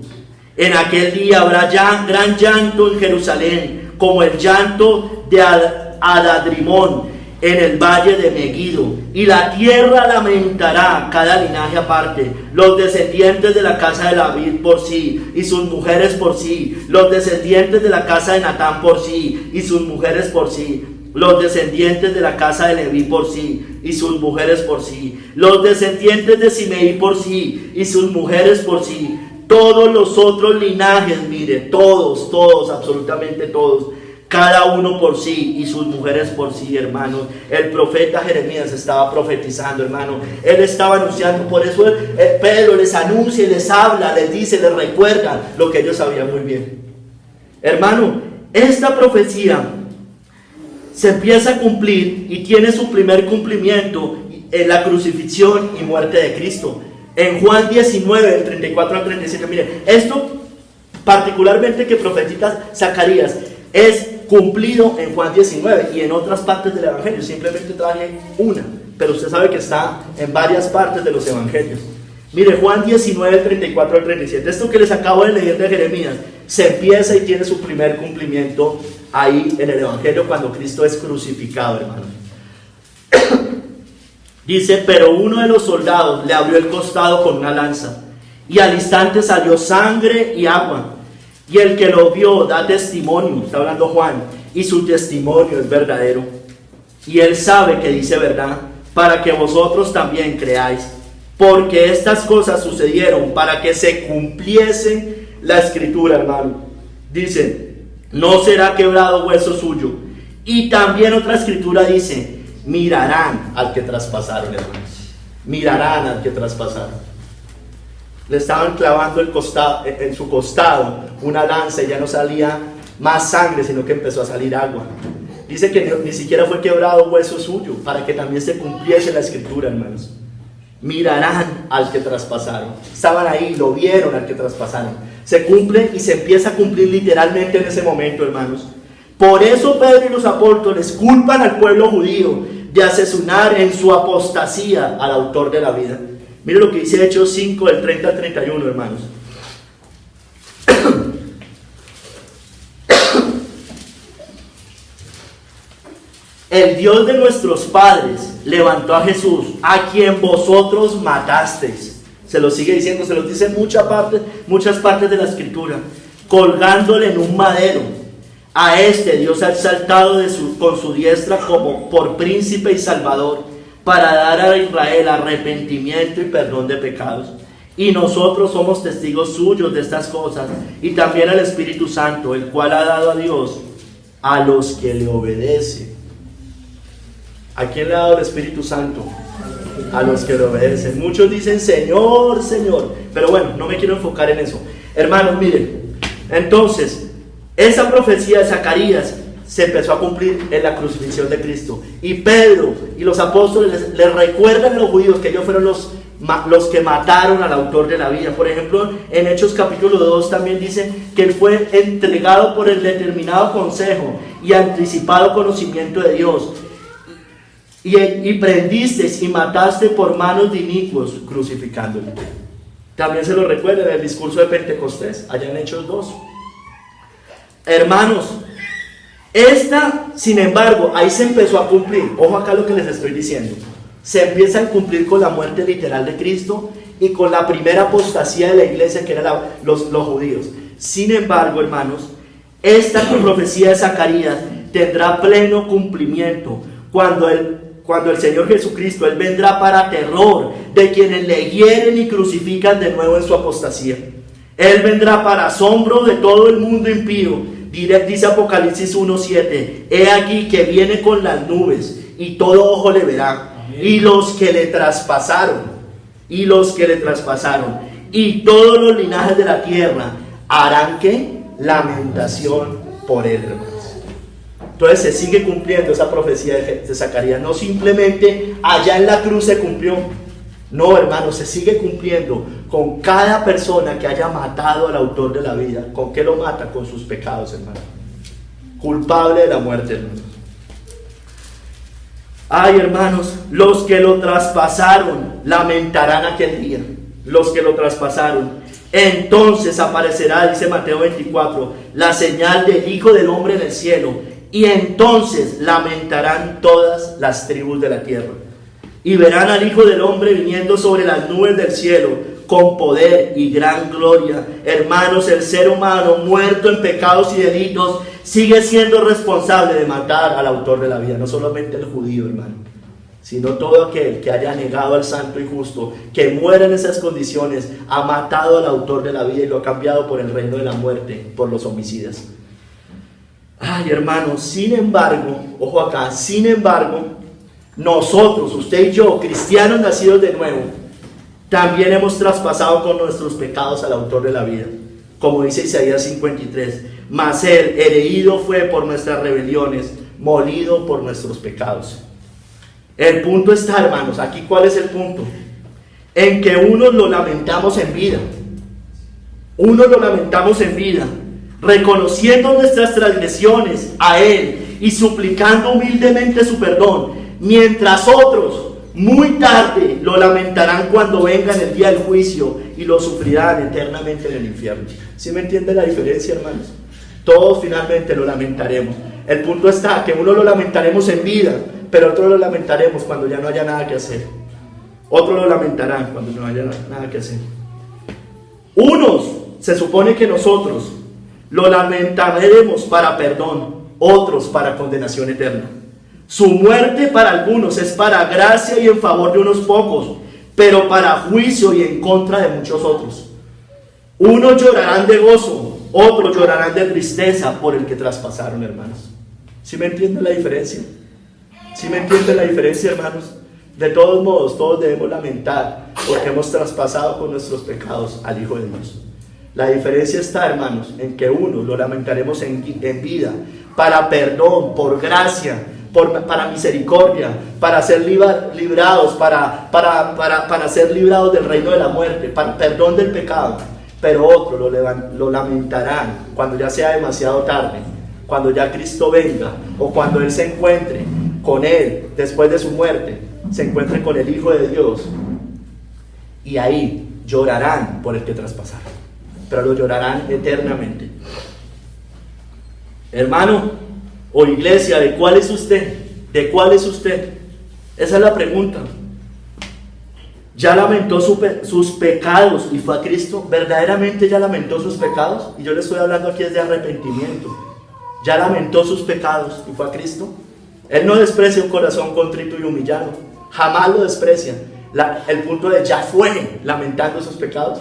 A: En aquel día habrá gran llanto en Jerusalén, como el llanto de Adadrimón en el valle de Megiddo, y la tierra lamentará cada linaje aparte, los descendientes de la casa de David por sí, y sus mujeres por sí, los descendientes de la casa de Natán por sí, y sus mujeres por sí, los descendientes de la casa de Leví por sí, y sus mujeres por sí, los descendientes de Simeí por sí, y sus mujeres por sí, todos los otros linajes, mire, todos, absolutamente todos, cada uno por sí y sus mujeres por sí, hermanos. El profeta Jeremías estaba profetizando, hermano. Él estaba anunciando, por eso Pedro les anuncia y les habla, les dice, les recuerda lo que ellos sabían muy bien. Hermano, esta profecía se empieza a cumplir y tiene su primer cumplimiento en la crucifixión y muerte de Cristo. En Juan 19, del 34 al 37, mire, esto particularmente que profetiza Zacarías es cumplido en Juan 19 y en otras partes del Evangelio. Simplemente traje una, pero usted sabe que está en varias partes de los Evangelios. Mire, Juan 19, del 34 al 37, esto que les acabo de leer de Jeremías, se empieza y tiene su primer cumplimiento ahí en el Evangelio cuando Cristo es crucificado, hermano. Dice, pero uno de los soldados le abrió el costado con una lanza, y al instante salió sangre y agua. Y el que lo vio da testimonio, está hablando Juan, y su testimonio es verdadero. Y él sabe que dice verdad, para que vosotros también creáis. Porque estas cosas sucedieron para que se cumpliese la escritura, hermano. Dice, no será quebrado hueso suyo. Y también otra escritura dice, mirarán al que traspasaron, hermanos. Mirarán al que traspasaron. Le estaban clavando en su costado una lanza y ya no salía más sangre, sino que empezó a salir agua. Dice que ni siquiera fue quebrado hueso suyo, para que también se cumpliese la escritura, hermanos. Mirarán al que traspasaron. Estaban ahí, lo vieron al que traspasaron. Se cumple y se empieza a cumplir literalmente en ese momento, hermanos. Por eso Pedro y los apóstoles culpan al pueblo judío de asesinar en su apostasía al autor de la vida. Mire lo que dice Hechos 5, del 30 al 31, hermanos. El Dios de nuestros padres levantó a Jesús, a quien vosotros matasteis. Se lo sigue diciendo, se lo dice en muchas partes de la Escritura. Colgándole en un madero. A este Dios ha exaltado con su diestra como por príncipe y salvador, para dar a Israel arrepentimiento y perdón de pecados. Y nosotros somos testigos suyos de estas cosas, y también el Espíritu Santo, el cual ha dado a Dios a los que le obedecen. ¿A quién le ha dado el Espíritu Santo? A los que le obedecen. Muchos dicen Señor, Señor, pero bueno, no me quiero enfocar en eso. Hermanos, miren, entonces esa profecía de Zacarías se empezó a cumplir en la crucifixión de Cristo, y Pedro y los apóstoles les recuerdan a los judíos que ellos fueron los que mataron al autor de la vida. Por ejemplo, en Hechos capítulo 2 también dice que él fue entregado por el determinado consejo y anticipado conocimiento de Dios, y prendisteis y mataste por manos de inicuos, crucificándole. También se lo recuerda en el discurso de Pentecostés, allá en Hechos 2. Hermanos, sin embargo, ahí se empezó a cumplir. Ojo acá lo que les estoy diciendo. Se empieza a cumplir con la muerte literal de Cristo y con la primera apostasía de la iglesia, que eran los judíos. Sin embargo, hermanos, esta profecía de Zacarías tendrá pleno cumplimiento cuando el Señor Jesucristo, Él vendrá para terror de quienes le hieren y crucifican de nuevo en su apostasía. Él vendrá para asombro de todo el mundo impío. Dice Apocalipsis 1:7, he aquí que viene con las nubes, y todo ojo le verá. Amén. Y los que le traspasaron, y todos los linajes de la tierra harán ¿qué? Lamentación por él, hermanos. Entonces se sigue cumpliendo esa profecía de Zacarías. No simplemente allá en la cruz se cumplió. No, hermanos, se sigue cumpliendo con cada persona que haya matado al autor de la vida. ¿Con qué lo mata? Con sus pecados, hermanos. Culpable de la muerte, hermanos. Ay, hermanos, los que lo traspasaron lamentarán aquel día. Los que lo traspasaron. Entonces aparecerá, dice Mateo 24, la señal del Hijo del Hombre en el cielo. Y entonces lamentarán todas las tribus de la tierra. Y verán al Hijo del Hombre viniendo sobre las nubes del cielo con poder y gran gloria. Hermanos, el ser humano muerto en pecados y delitos sigue siendo responsable de matar al autor de la vida. No solamente el judío, hermano, sino todo aquel que haya negado al santo y justo, que muera en esas condiciones, ha matado al autor de la vida y lo ha cambiado por el reino de la muerte, por los homicidas. Ay, hermanos, sin embargo, ojo acá, sin embargo, nosotros, usted y yo, cristianos nacidos de nuevo, también hemos traspasado con nuestros pecados al autor de la vida, como dice Isaías 53, mas él herido fue por nuestras rebeliones, molido por nuestros pecados. El punto está, hermanos, aquí ¿cuál es el punto? En que unos lo lamentamos en vida, reconociendo nuestras transgresiones a él y suplicando humildemente su perdón, mientras otros muy tarde lo lamentarán cuando venga en el día del juicio y lo sufrirán eternamente en el infierno. ¿Sí me entiende la diferencia, hermanos? Todos finalmente lo lamentaremos. El punto está que uno lo lamentaremos en vida, pero otro lo lamentaremos cuando ya no haya nada que hacer. Otros lo lamentarán cuando no haya nada que hacer. Unos, se supone que nosotros lo lamentaremos para perdón, otros para condenación eterna. Su muerte para algunos es para gracia y en favor de unos pocos, pero para juicio y en contra de muchos otros. Unos llorarán de gozo, otros llorarán de tristeza por el que traspasaron, hermanos. ¿Sí me entienden la diferencia? ¿Sí me entienden la diferencia, hermanos? De todos modos, todos debemos lamentar porque hemos traspasado con nuestros pecados al Hijo de Dios. La diferencia está, hermanos, en que unos lo lamentaremos en vida, para perdón, por gracia, para misericordia, para ser librados, para ser librados del reino de la muerte, para perdón del pecado. Pero otros lo lamentarán cuando ya sea demasiado tarde, cuando ya Cristo venga, o cuando Él se encuentre con Él después de su muerte, se encuentre con el Hijo de Dios, y ahí llorarán por el que traspasaron, pero lo llorarán eternamente. Hermano o iglesia, ¿de cuál es usted? ¿De cuál es usted? Esa es la pregunta. ¿Ya lamentó sus pecados y fue a Cristo? ¿Verdaderamente ya lamentó sus pecados? Y yo le estoy hablando aquí desde arrepentimiento. ¿Ya lamentó sus pecados y fue a Cristo? Él no desprecia un corazón contrito y humillado. Jamás lo desprecia. El punto de ya fue lamentando sus pecados.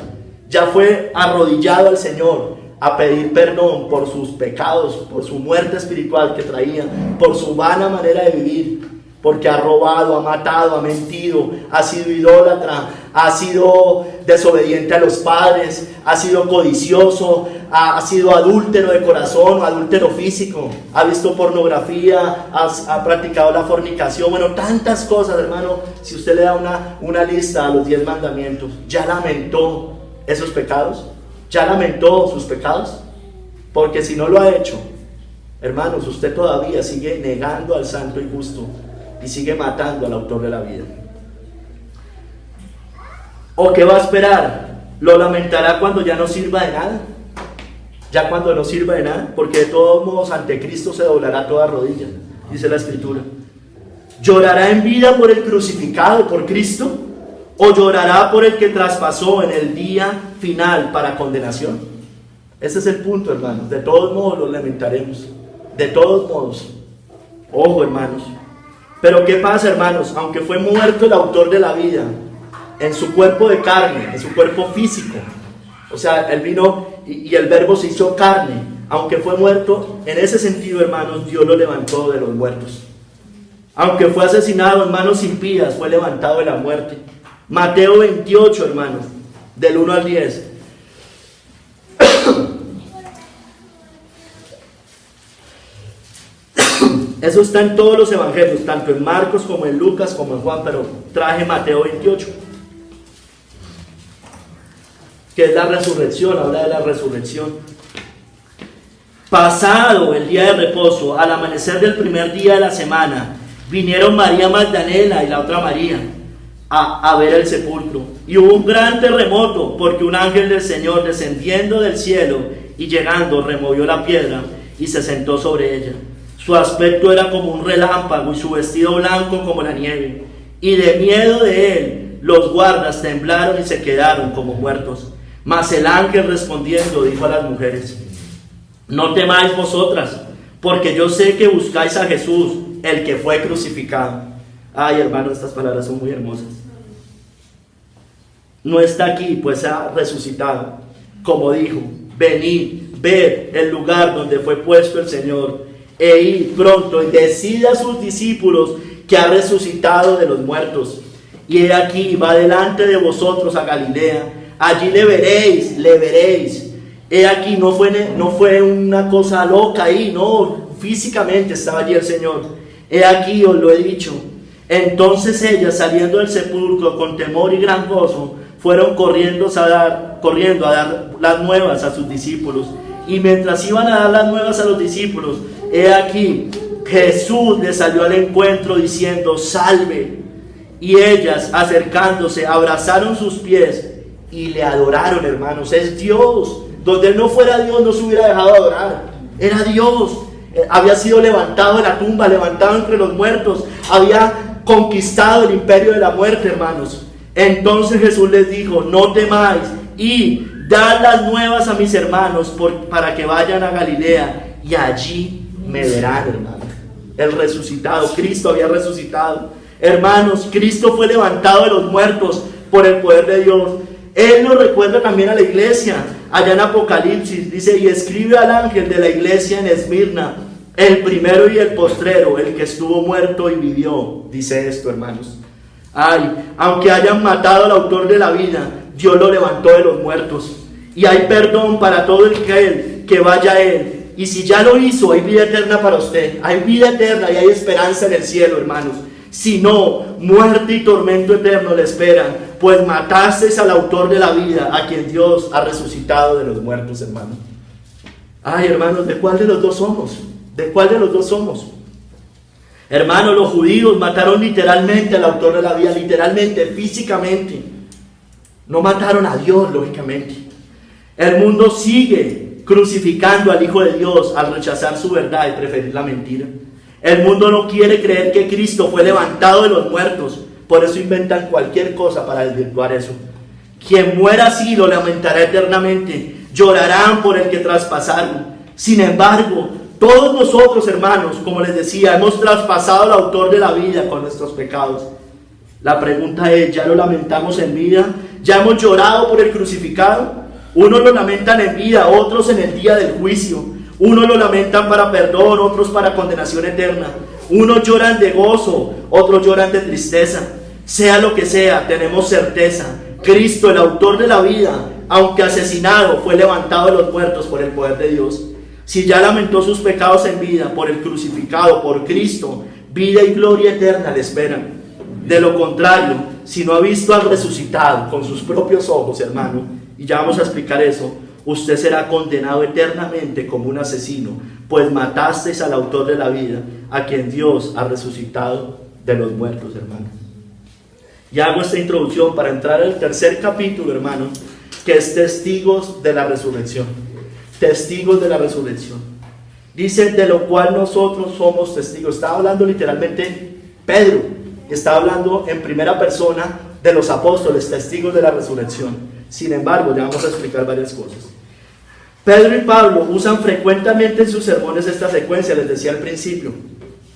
A: Ya fue arrodillado al Señor a pedir perdón por sus pecados, por su muerte espiritual que traía, por su vana manera de vivir. Porque ha robado, ha matado, ha mentido, ha sido idólatra, ha sido desobediente a los padres, ha sido codicioso, ha sido adúltero de corazón, adúltero físico, ha visto pornografía, ha practicado la fornicación, bueno, tantas cosas, hermano. Si usted le da una lista a los 10 mandamientos, ¿ya lamentó esos pecados? ¿Ya lamentó sus pecados? Porque si no lo ha hecho, hermanos, usted todavía sigue negando al santo y justo y sigue matando al autor de la vida. ¿O qué va a esperar? ¿Lo lamentará cuando ya no sirva de nada? Ya cuando no sirva de nada, porque de todos modos ante Cristo se doblará toda rodilla, dice la Escritura. ¿Llorará en vida por el crucificado, por Cristo? ¿O llorará por el que traspasó en el día final para condenación? Ese es el punto, hermanos. De todos modos lo lamentaremos. De todos modos. Ojo, hermanos. Pero ¿qué pasa, hermanos? Aunque fue muerto el autor de la vida, en su cuerpo de carne, en su cuerpo físico, o sea, él vino y el verbo se hizo carne, aunque fue muerto, en ese sentido, hermanos, Dios lo levantó de los muertos. Aunque fue asesinado en manos impías, fue levantado de la muerte. Mateo 28, hermanos, del 1 al 10. Eso está en todos los evangelios, tanto en Marcos como en Lucas como en Juan, pero traje Mateo 28, que es la resurrección, habla de la resurrección. Pasado el día de reposo, al amanecer del primer día de la semana, vinieron María Magdalena y la otra María a ver el sepulcro. Y hubo un gran terremoto, porque un ángel del Señor, descendiendo del cielo y llegando, removió la piedra y se sentó sobre ella. Su aspecto era como un relámpago y su vestido blanco como la nieve. Y de miedo de él, los guardas temblaron y se quedaron como muertos. Mas el ángel respondiendo dijo a las mujeres: no temáis vosotras, porque yo sé que buscáis a Jesús, el que fue crucificado. Ay, hermanos, estas palabras son muy hermosas. No está aquí, pues ha resucitado. Como dijo: venid, ved el lugar donde fue puesto el Señor, e id pronto y decid a sus discípulos que ha resucitado de los muertos. Y he aquí, va delante de vosotros a Galilea, allí le veréis, le veréis. He aquí, no fue una cosa loca ahí, no, físicamente estaba allí el Señor. He aquí, os lo he dicho. Entonces ellas, saliendo del sepulcro con temor y gran gozo, fueron corriendo a dar las nuevas a sus discípulos. Y mientras iban a dar las nuevas a los discípulos, he aquí, Jesús les salió al encuentro diciendo: salve. Y ellas, acercándose, abrazaron sus pies y le adoraron, hermanos. Es Dios. Donde él no fuera Dios, no se hubiera dejado adorar. Era Dios. Había sido levantado de la tumba, levantado entre los muertos. Había conquistado el imperio de la muerte, hermanos. Entonces Jesús les dijo: no temáis, y dad las nuevas a mis hermanos para que vayan a Galilea, y allí me verán, hermanos. El resucitado, Cristo había resucitado. Hermanos, Cristo fue levantado de los muertos por el poder de Dios. Él nos recuerda también a la iglesia. Allá en Apocalipsis dice: y escribe al ángel de la iglesia en Esmirna, el primero y el postrero, el que estuvo muerto y vivió. Dice esto, hermanos. Ay, aunque hayan matado al autor de la vida, Dios lo levantó de los muertos. Y hay perdón para todo el que vaya a él. Y si ya lo hizo, hay vida eterna para usted. Hay vida eterna y hay esperanza en el cielo, hermanos. Si no, muerte y tormento eterno le esperan, pues matasteis al autor de la vida, a quien Dios ha resucitado de los muertos, hermanos. Ay, hermanos, ¿de cuál de los dos somos? ¿De cuál de los dos somos? Hermanos, los judíos mataron literalmente al autor de la vida, literalmente, físicamente. No mataron a Dios, lógicamente. El mundo sigue crucificando al Hijo de Dios al rechazar su verdad y preferir la mentira. El mundo no quiere creer que Cristo fue levantado de los muertos, por eso inventan cualquier cosa para desvirtuar eso. Quien muera así lo lamentará eternamente, llorarán por el que traspasaron. Sin embargo, todos nosotros, hermanos, como les decía, hemos traspasado al autor de la vida con nuestros pecados. La pregunta es, ¿ya lo lamentamos en vida? ¿Ya hemos llorado por el crucificado? Unos lo lamentan en vida, otros en el día del juicio. Unos lo lamentan para perdón, otros para condenación eterna. Unos lloran de gozo, otros lloran de tristeza. Sea lo que sea, tenemos certeza. Cristo, el autor de la vida, aunque asesinado, fue levantado de los muertos por el poder de Dios. Si ya lamentó sus pecados en vida por el crucificado, por Cristo, vida y gloria eterna le esperan. De lo contrario, si no ha visto al resucitado con sus propios ojos, hermano, y ya vamos a explicar eso, usted será condenado eternamente como un asesino, pues matasteis al autor de la vida, a quien Dios ha resucitado de los muertos, hermano. Y hago esta introducción para entrar al tercer capítulo, hermano, que es testigos de la resurrección. Testigos de la resurrección. Dice, de lo cual nosotros somos testigos. Estaba hablando literalmente Pedro, estaba hablando en primera persona de los apóstoles, testigos de la resurrección. Sin embargo, ya vamos a explicar varias cosas. Pedro y Pablo usan frecuentemente en sus sermones esta secuencia, les decía al principio.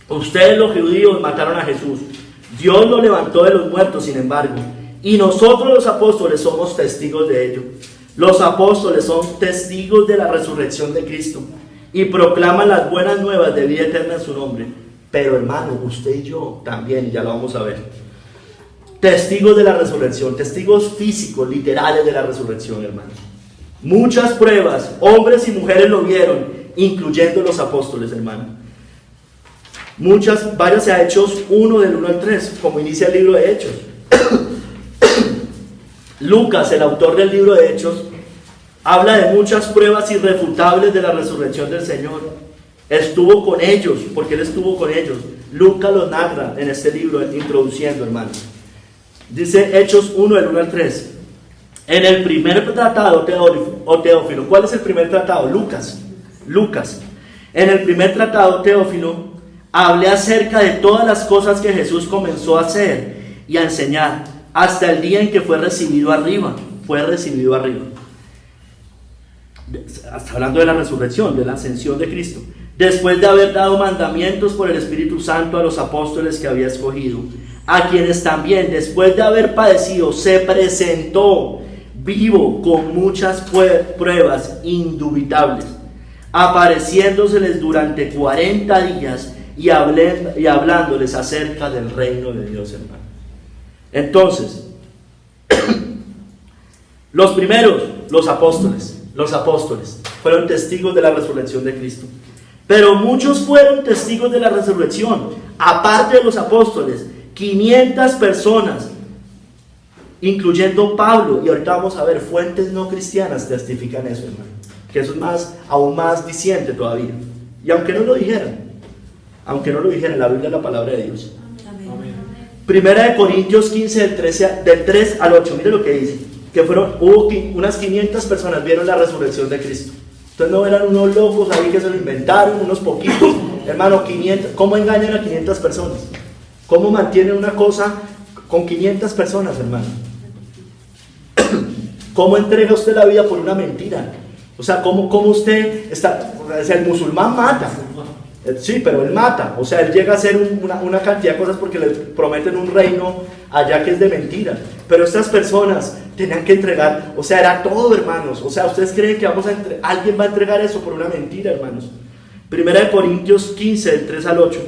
A: Ustedes los judíos mataron a Jesús. Dios lo levantó de los muertos, sin embargo. Y nosotros los apóstoles somos testigos de ello. Los apóstoles son testigos de la resurrección de Cristo y proclaman las buenas nuevas de vida eterna en su nombre. Pero hermano, usted y yo también, ya lo vamos a ver. Testigos de la resurrección, testigos físicos, literales de la resurrección, hermano. Muchas pruebas, hombres y mujeres lo vieron, incluyendo los apóstoles, hermano. Váyase a Hechos 1 del 1 al 3, como inicia el libro de Hechos. Lucas, el autor del libro de Hechos, habla de muchas pruebas irrefutables de la resurrección del Señor. Estuvo con ellos, porque él estuvo con ellos. Lucas los narra en este libro, introduciendo, hermano. Dice Hechos 1 del 1 al 3. En el primer tratado, Teófilo, ¿cuál es el primer tratado? Lucas. En el primer tratado, Teófilo, hablé acerca de todas las cosas que Jesús comenzó a hacer y a enseñar, hasta el día en que fue recibido arriba. Hasta hablando de la resurrección, de la ascensión de Cristo. Después de haber dado mandamientos por el Espíritu Santo a los apóstoles que había escogido, a quienes también, después de haber padecido, se presentó vivo con muchas pruebas indubitables, apareciéndoseles durante 40 días y hablándoles acerca del reino de Dios, hermano. Entonces, los primeros, los apóstoles, fueron testigos de la resurrección de Cristo. Pero muchos fueron testigos de la resurrección, aparte de los apóstoles, 500 personas, incluyendo Pablo, y ahorita vamos a ver, fuentes no cristianas testifican eso, hermano, que eso es aún más diciente todavía. Y aunque no lo dijeran, la Biblia es la palabra de Dios. Primera de Corintios 15, del 3 al 8, mire lo que dice, que hubo unas 500 personas vieron la resurrección de Cristo. Entonces no eran unos locos ahí que se lo inventaron, unos poquitos, hermano, 500, ¿cómo engañan a 500 personas? ¿Cómo mantienen una cosa con 500 personas, hermano? ¿Cómo entrega usted la vida por una mentira? O sea, ¿cómo usted está? O sea, el musulmán mata. Sí, pero él mata. O sea, él llega a hacer una cantidad de cosas porque le prometen un reino allá que es de mentira. Pero estas personas tenían que entregar, o sea, era todo, hermanos. O sea, ¿ustedes creen que alguien va a entregar eso por una mentira, hermanos? Primera de Corintios 15, del 3 al 8.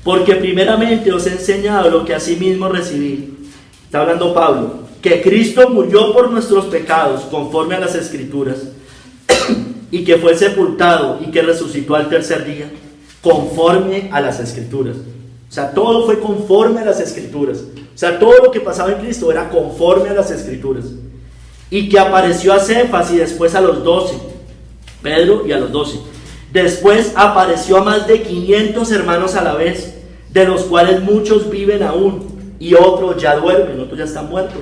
A: Porque primeramente os he enseñado lo que asimismo recibí. Está hablando Pablo. Que Cristo murió por nuestros pecados, conforme a las Escrituras, y que fue sepultado y que resucitó al tercer día, conforme a las Escrituras. O sea, todo fue conforme a las Escrituras. O sea, todo lo que pasaba en Cristo era conforme a las Escrituras. Y que apareció a Cefas y después a los 12, Pedro y a los 12. Después apareció a más de 500 hermanos a la vez, de los cuales muchos viven aún y otros ya duermen, otros ya están muertos.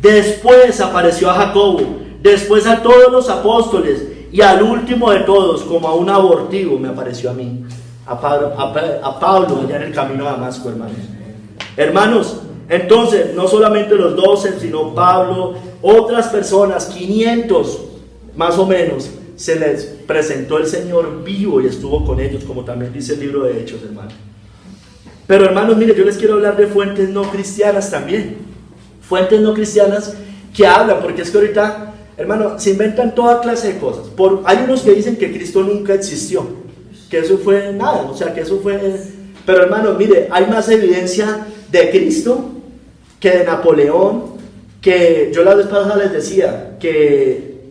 A: Después apareció a Jacobo, después a todos los apóstoles y al último de todos, como a un abortivo, me apareció a mí. a Pablo allá en el camino a Damasco, hermanos. Hermanos, entonces, no solamente los 12, sino Pablo, otras personas, 500 más o menos, se les presentó el Señor vivo y estuvo con ellos, como también dice el libro de Hechos, hermanos. Pero hermanos, mire, yo les quiero hablar de fuentes no cristianas también. Fuentes no cristianas que hablan, porque es que ahorita, hermano, se inventan toda clase de cosas. Hay unos que dicen que Cristo nunca existió, que eso fue nada, o sea, que eso fue... Pero hermanos, mire, hay más evidencia de Cristo que de Napoleón, que yo la vez pasada les decía, que,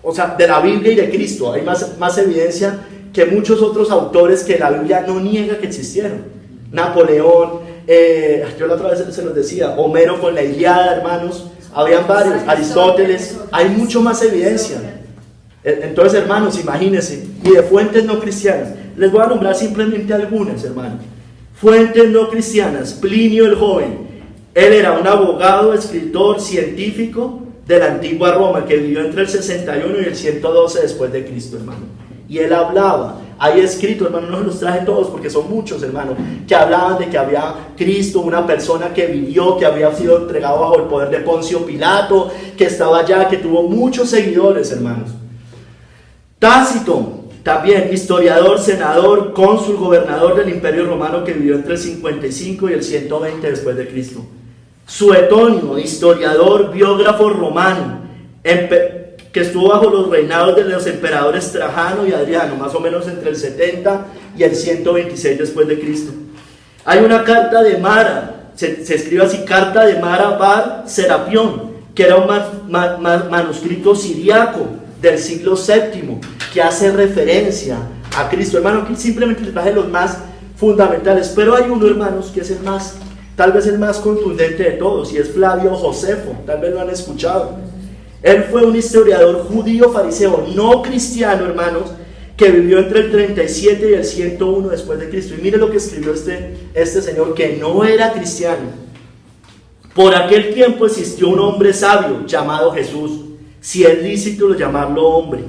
A: o sea, de la Biblia y de Cristo, hay más evidencia que muchos otros autores que la Biblia no niega que existieron. Napoleón, yo la otra vez se los decía, Homero con la Ilíada, hermanos, habían varios, Aristóteles, hay mucho más evidencia. Entonces, hermanos, imagínense, y de fuentes no cristianas, les voy a nombrar simplemente algunas, hermanos. Fuentes no cristianas: Plinio el Joven, él era un abogado, escritor, científico de la antigua Roma, que vivió entre el 61 y el 112 después de Cristo, hermano. Y él hablaba, hay escrito, hermano, no los traje todos porque son muchos, hermano, que hablaban de que había Cristo, una persona que vivió, que había sido entregado bajo el poder de Poncio Pilato, que estaba allá, que tuvo muchos seguidores, hermanos. Tácito, también historiador, senador, cónsul, gobernador del Imperio Romano, que vivió entre el 55 y el 120 después de Cristo. Suetonio, historiador, biógrafo romano, que estuvo bajo los reinados de los emperadores Trajano y Adriano, más o menos entre el 70 y el 126 después de Cristo. Hay una carta de Mara, se escribe así, carta de Mara Bar Serapión, que era un manuscrito siriaco del siglo VII, que hace referencia a Cristo. Hermano, aquí simplemente les traje los más fundamentales, pero hay uno, hermanos, que es el más, tal vez el más contundente de todos, y es Flavio Josefo. Tal vez lo han escuchado. Él fue un historiador judío fariseo, no cristiano, hermanos, que vivió entre el 37 y el 101 después de Cristo. Y mire lo que escribió este señor, que no era cristiano. Por aquel tiempo existió un hombre sabio llamado Jesús, si es lícito llamarlo hombre,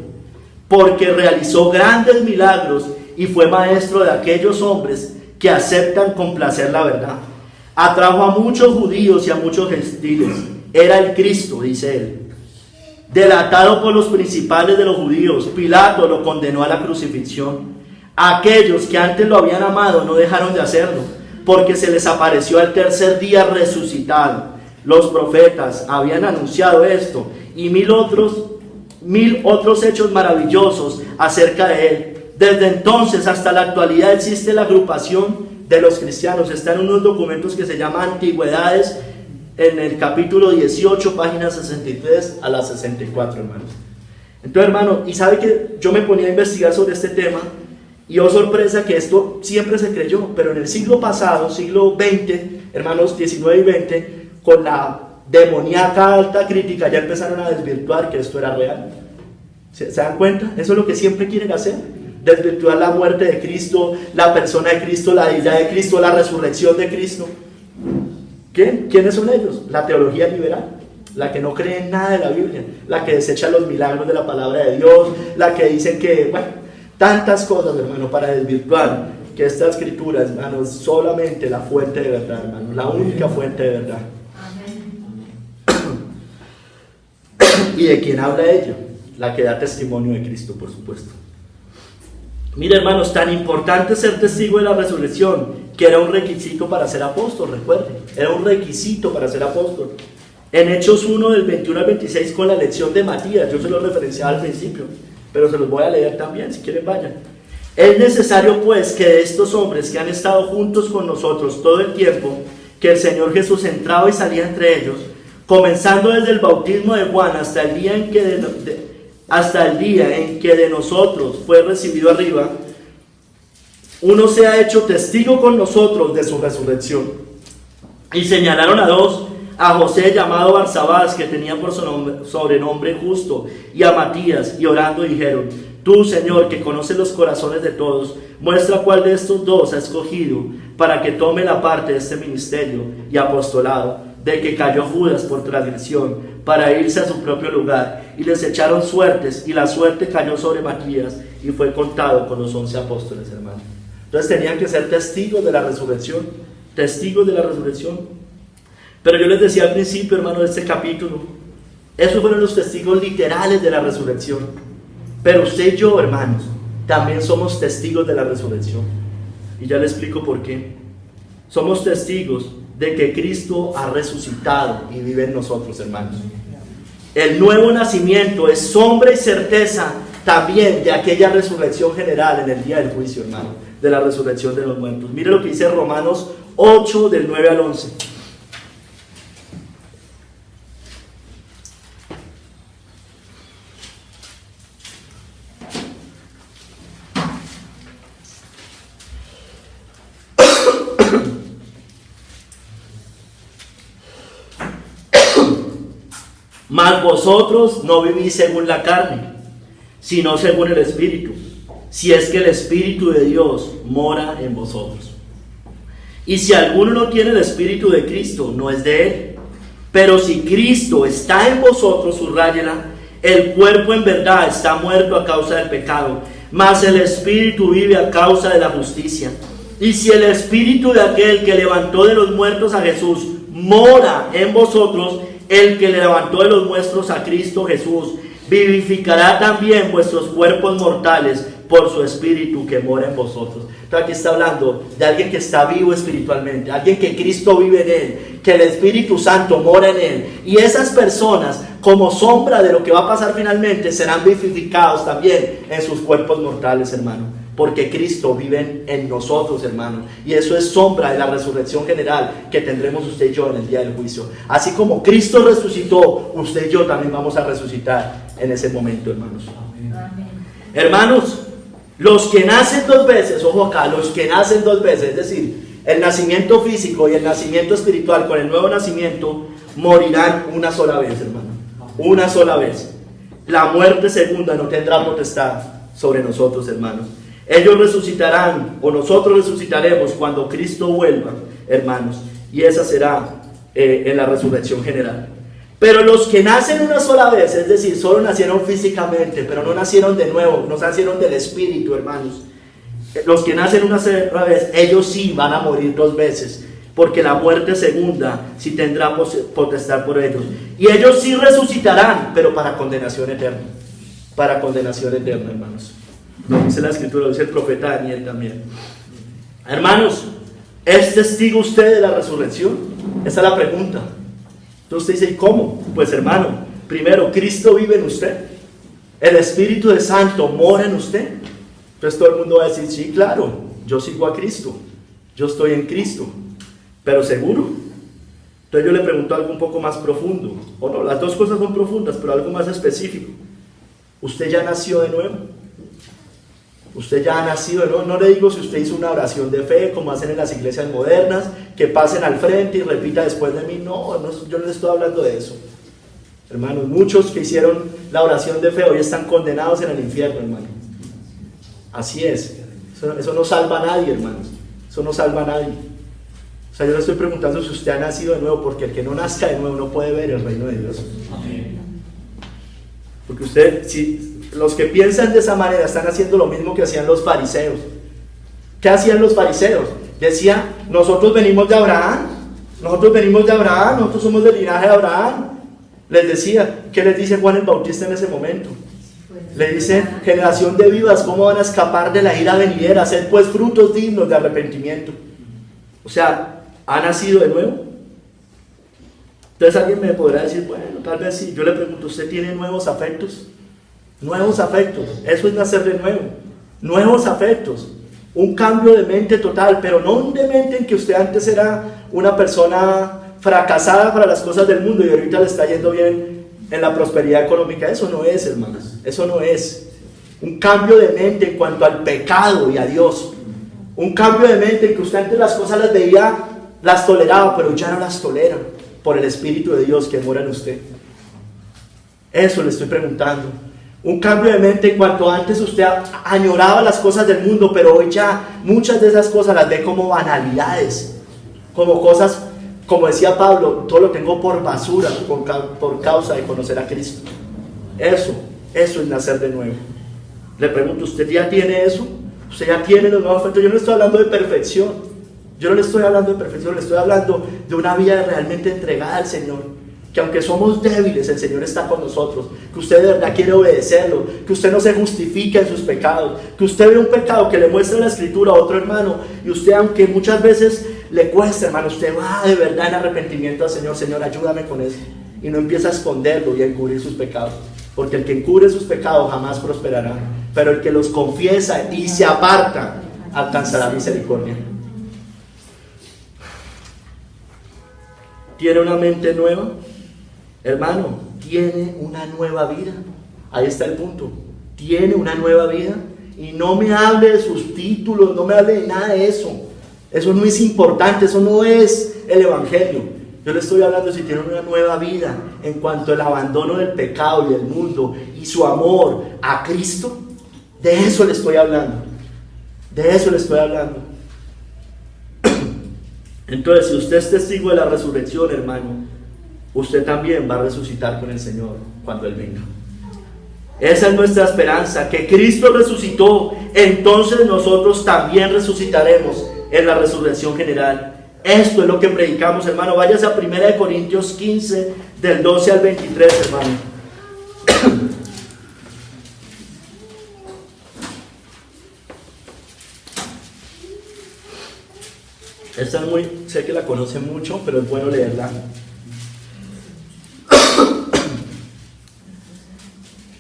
A: porque realizó grandes milagros y fue maestro de aquellos hombres que aceptan con placer la verdad. Atrajo a muchos judíos y a muchos gentiles. Era el Cristo, dice él. Delatado por los principales de los judíos, Pilato lo condenó a la crucifixión. Aquellos que antes lo habían amado no dejaron de hacerlo, porque se les apareció al tercer día resucitado. Los profetas habían anunciado esto y mil otros hechos maravillosos acerca de él. Desde entonces hasta la actualidad existe la agrupación de los cristianos. Está en unos documentos que se llaman Antigüedades, en el capítulo 18, páginas 63 a la 64, hermanos. Entonces, hermano, y sabe que yo me ponía a investigar sobre este tema, y oh sorpresa que esto siempre se creyó, pero en el siglo pasado, siglo XX, hermanos, 19 y 20, con la demoníaca alta crítica, ya empezaron a desvirtuar que esto era real. ¿Se dan cuenta? Eso es lo que siempre quieren hacer: desvirtuar la muerte de Cristo, la persona de Cristo, la deidad de Cristo, la resurrección de Cristo. ¿Quiénes son ellos? La teología liberal, la que no cree en nada de la Biblia, la que desecha los milagros de la palabra de Dios, la que dicen que, bueno, tantas cosas, hermano, para desvirtuar que esta escritura, hermano, es solamente la fuente de verdad, hermano, la única fuente de verdad. ¿Y de quién habla ella? La que da testimonio de Cristo, por supuesto. Mire, hermanos, tan importante ser testigo de la resurrección, que era un requisito para ser apóstol, recuerden, era un requisito para ser apóstol. En Hechos 1, del 21 al 26, con la elección de Matías, yo se lo referenciaba al principio, pero se los voy a leer también, si quieren vayan. Es necesario, pues, que de estos hombres que han estado juntos con nosotros todo el tiempo, que el Señor Jesús entraba y salía entre ellos, comenzando desde el bautismo de Juan hasta el día en que de nosotros fue recibido arriba, uno se ha hecho testigo con nosotros de su resurrección. Y señalaron a dos: a José llamado Barsabás, que tenía por sobrenombre Justo, y a Matías, y orando dijeron: tú, Señor, que conoces los corazones de todos, muestra cuál de estos dos ha escogido para que tome la parte de este ministerio y apostolado, de que cayó Judas por transgresión, para irse a su propio lugar. Y les echaron suertes, y la suerte cayó sobre Matías, y fue contado con los 11 apóstoles, hermanos. Entonces tenían que ser testigos de la resurrección, testigos de la resurrección. Pero yo les decía al principio, hermano, de este capítulo, esos fueron los testigos literales de la resurrección. Pero usted y yo, hermanos, también somos testigos de la resurrección. Y ya le explico por qué. Somos testigos de que Cristo ha resucitado y vive en nosotros, hermanos. El nuevo nacimiento es sombra y certeza también de aquella resurrección general en el día del juicio, hermano, de la resurrección de los muertos. Mire lo que dice Romanos 8, del 9 al 11. Mas vosotros no vivís según la carne, sino según el Espíritu, si es que el Espíritu de Dios mora en vosotros. Y si alguno no tiene el Espíritu de Cristo, no es de él. Pero si Cristo está en vosotros, subrayela, el cuerpo en verdad está muerto a causa del pecado, mas el Espíritu vive a causa de la justicia. Y si el Espíritu de aquel que levantó de los muertos a Jesús mora en vosotros, el que levantó de los muertos a Cristo Jesús vivificará también vuestros cuerpos mortales por su Espíritu que mora en vosotros. Entonces aquí está hablando de alguien que está vivo espiritualmente, alguien que Cristo vive en él, que el Espíritu Santo mora en él. Y esas personas, como sombra de lo que va a pasar finalmente, serán vivificados también en sus cuerpos mortales, hermano. Porque Cristo vive en nosotros, hermano. Y eso es sombra de la resurrección general que tendremos usted y yo en el día del juicio. Así como Cristo resucitó, usted y yo también vamos a resucitar en ese momento, hermanos. Amén. Hermanos, los que nacen dos veces, ojo acá, los que nacen dos veces, es decir, el nacimiento físico y el nacimiento espiritual con el nuevo nacimiento, morirán una sola vez, hermano. Una sola vez. La muerte segunda no tendrá potestad sobre nosotros, hermanos. Ellos resucitarán, o nosotros resucitaremos cuando Cristo vuelva, hermanos, y esa será en la resurrección general. Pero los que nacen una sola vez, es decir, solo nacieron físicamente, pero no nacieron de nuevo, no nacieron del Espíritu, hermanos. Los que nacen una sola vez, ellos sí van a morir dos veces, porque la muerte segunda sí tendrá potestad por ellos. Y ellos sí resucitarán, pero para condenación eterna. Para condenación eterna, hermanos. Lo dice la Escritura, lo dice el profeta Daniel también. Hermanos, ¿es testigo usted de la resurrección? Esa es la pregunta. Entonces usted dice, ¿y cómo? Pues hermano, primero, Cristo vive en usted. El Espíritu de Santo mora en usted. Entonces todo el mundo va a decir, sí, claro, yo sigo a Cristo. Yo estoy en Cristo. Pero seguro. Entonces yo le pregunto algo un poco más profundo. O no, las dos cosas son profundas, pero algo más específico. ¿Usted ya nació de nuevo? Usted ya ha nacido, no le digo si usted hizo una oración de fe como hacen en las iglesias modernas, que pasen al frente y repita después de mí. No, yo no le estoy hablando de eso. Hermanos, muchos que hicieron la oración de fe hoy están condenados en el infierno, hermano. Así es. Eso no salva a nadie, hermanos. Eso no salva a nadie. O sea, yo le estoy preguntando si usted ha nacido de nuevo, porque el que no nazca de nuevo no puede ver el reino de Dios. Amén. Porque usted, si los que piensan de esa manera están haciendo lo mismo que hacían los fariseos. ¿Qué hacían los fariseos? Decían, nosotros venimos de Abraham, nosotros somos del linaje de Abraham. Les decía, ¿qué les dice Juan el Bautista en ese momento? Le dice, generación de vivas, ¿cómo van a escapar de la ira venidera? Haced pues frutos dignos de arrepentimiento. O sea, ¿ha nacido de nuevo? Entonces alguien me podrá decir, bueno, tal vez sí. Yo le pregunto, ¿usted tiene nuevos afectos? Nuevos afectos, eso es nacer de nuevo. Nuevos afectos, un cambio de mente total, pero no un de mente en que usted antes era una persona fracasada para las cosas del mundo y ahorita le está yendo bien en la prosperidad económica. Eso no es, hermanos, eso no es. Un cambio de mente en cuanto al pecado y a Dios. Un cambio de mente en que usted antes las cosas las veía, las toleraba, pero ya no las tolera por el Espíritu de Dios que mora en usted. Eso le estoy preguntando. Un cambio de mente en cuanto antes usted añoraba las cosas del mundo, pero hoy ya muchas de esas cosas las ve como banalidades, como cosas, como decía Pablo, todo lo tengo por basura por causa de conocer a Cristo. Eso es nacer de nuevo. Le pregunto, ¿usted ya tiene eso? Usted ya tiene los nuevos frutos. Yo no estoy hablando de perfección. Yo no le estoy hablando de perfección, le estoy hablando de una vida realmente entregada al Señor. Que aunque somos débiles, el Señor está con nosotros. Que usted de verdad quiere obedecerlo. Que usted no se justifica en sus pecados. Que usted ve un pecado que le muestra la Escritura a otro hermano. Y usted, aunque muchas veces le cuesta, hermano, usted va de verdad en arrepentimiento al Señor. Señor, ayúdame con eso. Y no empieza a esconderlo y a encubrir sus pecados. Porque el que encubre sus pecados jamás prosperará. Pero el que los confiesa y se aparta, alcanzará misericordia. ¿Tiene una mente nueva? Hermano, tiene una nueva vida. Ahí está el punto. Tiene una nueva vida. Y no me hable de sus títulos, no me hable de nada de eso. Eso no es importante, eso no es el Evangelio. Yo le estoy hablando si tiene una nueva vida en cuanto al abandono del pecado y del mundo y su amor a Cristo. De eso le estoy hablando. De eso le estoy hablando. Entonces, si usted es testigo de la resurrección, hermano, usted también va a resucitar con el Señor cuando Él venga. Esa es nuestra esperanza, que Cristo resucitó, entonces nosotros también resucitaremos en la resurrección general. Esto es lo que predicamos, hermano. Váyase a 1 Corintios 15, del 12 al 23, hermano. Esta es muy, sé que la conocen mucho, pero es bueno leerla.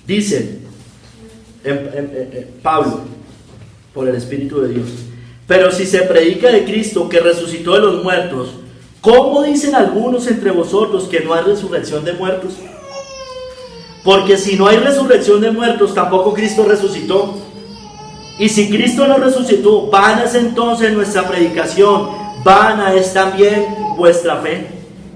A: Dice Pablo, por el Espíritu de Dios: pero si se predica de Cristo que resucitó de los muertos, ¿cómo dicen algunos entre vosotros que no hay resurrección de muertos? Porque si no hay resurrección de muertos, tampoco Cristo resucitó. Y si Cristo no resucitó, vana es entonces nuestra predicación, vana es también vuestra fe.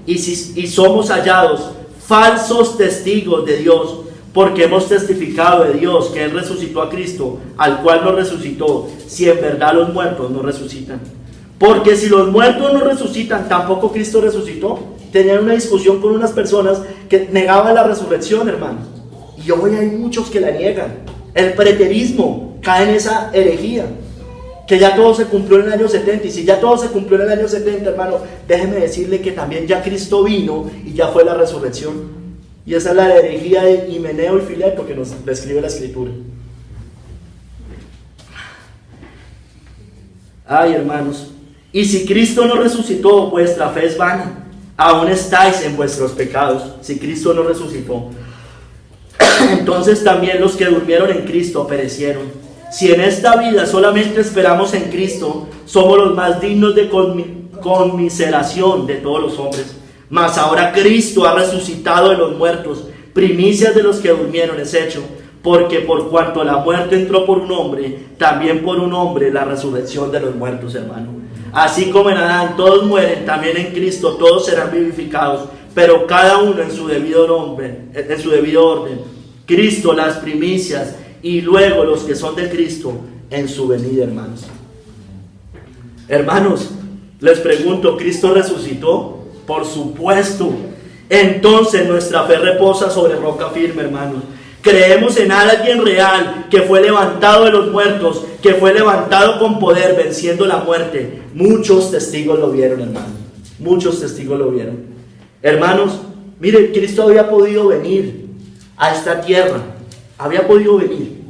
A: Y somos hallados falsos testigos de Dios, porque hemos testificado de Dios que Él resucitó a Cristo, al cual no resucitó, si en verdad los muertos no resucitan. Porque si los muertos no resucitan, tampoco Cristo resucitó. Tenían una discusión con unas personas que negaban la resurrección, hermano. Y hoy hay muchos que la niegan. El preterismo cae en esa herejía, que ya todo se cumplió en el año 70. Y si ya todo se cumplió en el año 70, hermano, déjeme decirle que también ya Cristo vino y ya fue la resurrección. Y esa es la herejía de Himeneo y Fileto que nos describe la Escritura. Ay, hermanos, y si Cristo no resucitó, vuestra fe es vana, aún estáis en vuestros pecados. Si Cristo no resucitó, entonces también los que durmieron en Cristo perecieron. Si en esta vida solamente esperamos en Cristo, somos los más dignos de conmiseración de todos los hombres. Mas ahora Cristo ha resucitado de los muertos, primicias de los que durmieron es hecho, porque por cuanto la muerte entró por un hombre, también por un hombre la resurrección de los muertos, hermano. Así como en Adán todos mueren, también en Cristo todos serán vivificados, pero cada uno en su debido orden. Cristo las primicias, y luego los que son de Cristo en su venida, hermanos. Hermanos, les pregunto, ¿Cristo resucitó? Por supuesto. Entonces nuestra fe reposa sobre roca firme, hermanos. Creemos en alguien real que fue levantado de los muertos, que fue levantado con poder, venciendo la muerte. Muchos testigos lo vieron, hermanos. Muchos testigos lo vieron. Hermanos, miren, Cristo había podido venir a esta tierra. Había podido venir.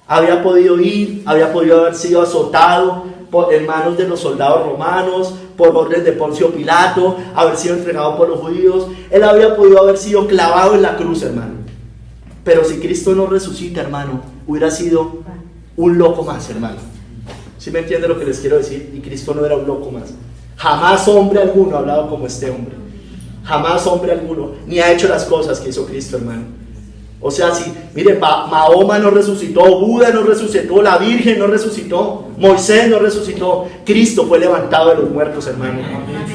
A: Había podido ir, había podido haber sido azotado en manos de los soldados romanos, por orden de Poncio Pilato, haber sido entregado por los judíos. Él había podido haber sido clavado en la cruz, hermano. Pero si Cristo no resucita, hermano, hubiera sido un loco más, hermano. ¿Sí me entiende lo que les quiero decir? Y Cristo no era un loco más. Jamás hombre alguno ha hablado como este hombre. Jamás hombre alguno, ni ha hecho las cosas que hizo Cristo, hermano. O sea, si, mire, Mahoma no resucitó, Buda no resucitó, la Virgen no resucitó, Moisés no resucitó, Cristo fue levantado de los muertos, hermano.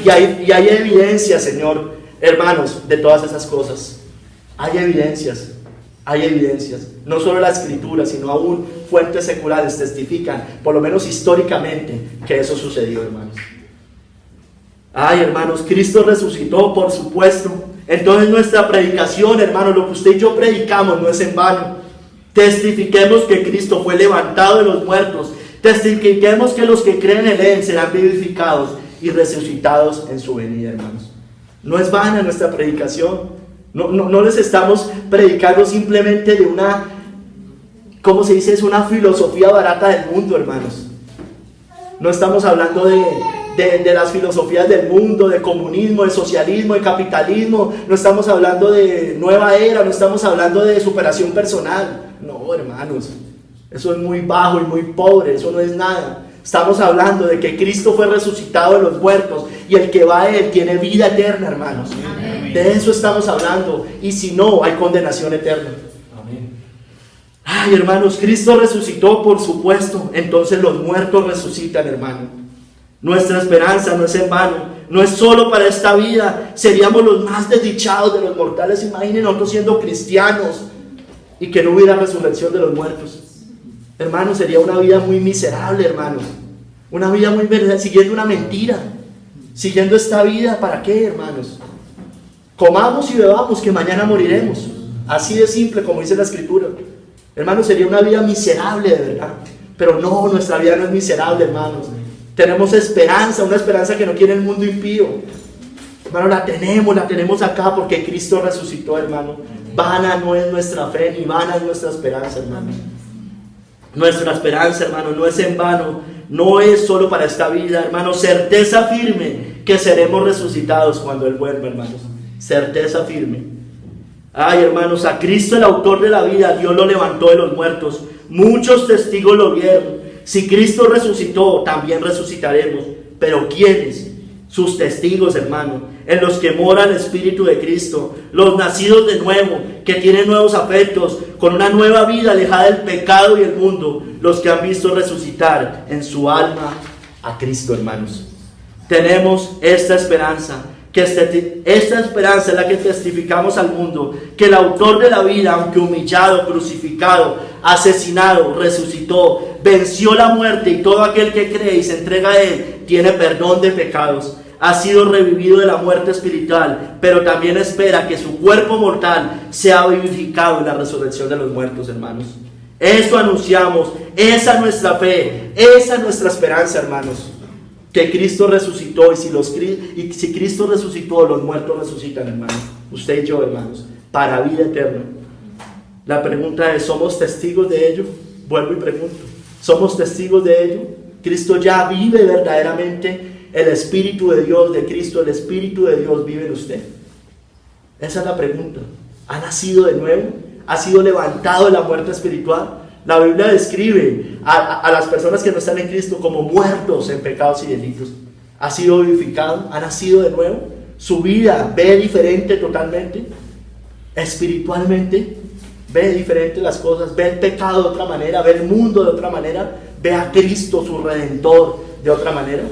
A: Y hay evidencias, Señor, hermanos, de todas esas cosas. Hay evidencias. No solo la Escritura, sino aún fuentes seculares testifican, por lo menos históricamente, que eso sucedió, hermanos. Ay, hermanos, Cristo resucitó, por supuesto. Entonces nuestra predicación, hermanos, lo que usted y yo predicamos no es en vano. Testifiquemos que Cristo fue levantado de los muertos, Testifiquemos que los que creen en Él serán vivificados y resucitados en su venida, hermanos. No es vana nuestra predicación. No les estamos predicando simplemente de una, ¿cómo se dice? Es una filosofía barata del mundo, hermanos. No estamos hablando de las filosofías del mundo, de comunismo, de socialismo, de capitalismo. No estamos hablando de nueva era, no estamos hablando de superación personal. No, hermanos, eso es muy bajo y muy pobre, eso no es nada. Estamos hablando de que Cristo fue resucitado de los muertos y el que va a Él tiene vida eterna, hermanos. Amén. De eso estamos hablando. Y si no, hay condenación eterna. Amén. Ay, hermanos, Cristo resucitó, por supuesto. Entonces los muertos resucitan, hermano. Nuestra esperanza no es en vano. No es solo para esta vida. Seríamos los más desdichados de los mortales. Imaginen nosotros siendo cristianos y que no hubiera resurrección de los muertos. Hermanos, sería una vida muy miserable, hermanos. Una vida muy verdadera, siguiendo una mentira. Siguiendo esta vida, ¿para qué, hermanos? Comamos y bebamos, que mañana moriremos. Así de simple, como dice la Escritura. Hermanos, sería una vida miserable, de verdad. Pero no, nuestra vida no es miserable, hermanos. Tenemos esperanza, una esperanza que no tiene el mundo impío. Hermano, la tenemos acá porque Cristo resucitó, hermano. Vana no es nuestra fe, ni vana es nuestra esperanza, hermano. Nuestra esperanza, hermano, no es en vano, no es solo para esta vida, hermano. Certeza firme que seremos resucitados cuando Él vuelva, hermanos. Certeza firme. Ay, hermanos, a Cristo, el autor de la vida, Dios lo levantó de los muertos. Muchos testigos lo vieron. Si Cristo resucitó, también resucitaremos. Pero ¿quiénes? Sus testigos, hermano, en los que mora el Espíritu de Cristo, los nacidos de nuevo, que tienen nuevos afectos, con una nueva vida alejada del pecado y el mundo, los que han visto resucitar en su alma a Cristo, hermanos. Tenemos esta esperanza, esta esperanza es la que testificamos al mundo, que el autor de la vida, aunque humillado, crucificado, asesinado, resucitó, venció la muerte, y todo aquel que cree y se entrega a Él tiene perdón de pecados. Ha sido revivido de la muerte espiritual, pero también espera que su cuerpo mortal sea vivificado en la resurrección de los muertos, hermanos. Eso anunciamos, esa es nuestra fe, esa es nuestra esperanza, hermanos. Que Cristo resucitó, y si Cristo resucitó, los muertos resucitan, hermanos. Usted y yo, hermanos, para vida eterna. La pregunta es, ¿somos testigos de ello? Vuelvo y pregunto, ¿somos testigos de ello? Cristo ya vive verdaderamente. El Espíritu de Dios, de Cristo, el Espíritu de Dios vive en usted. Esa es la pregunta. ¿Ha nacido de nuevo? ¿Ha sido levantado de la muerte espiritual? La Biblia describe a las personas que no están en Cristo como muertos en pecados y delitos. ¿Ha sido vivificado? ¿Ha nacido de nuevo? ¿Su vida ve diferente totalmente? Espiritualmente ve diferente las cosas, ve el pecado de otra manera, ve el mundo de otra manera, ve a Cristo, su Redentor, de otra manera.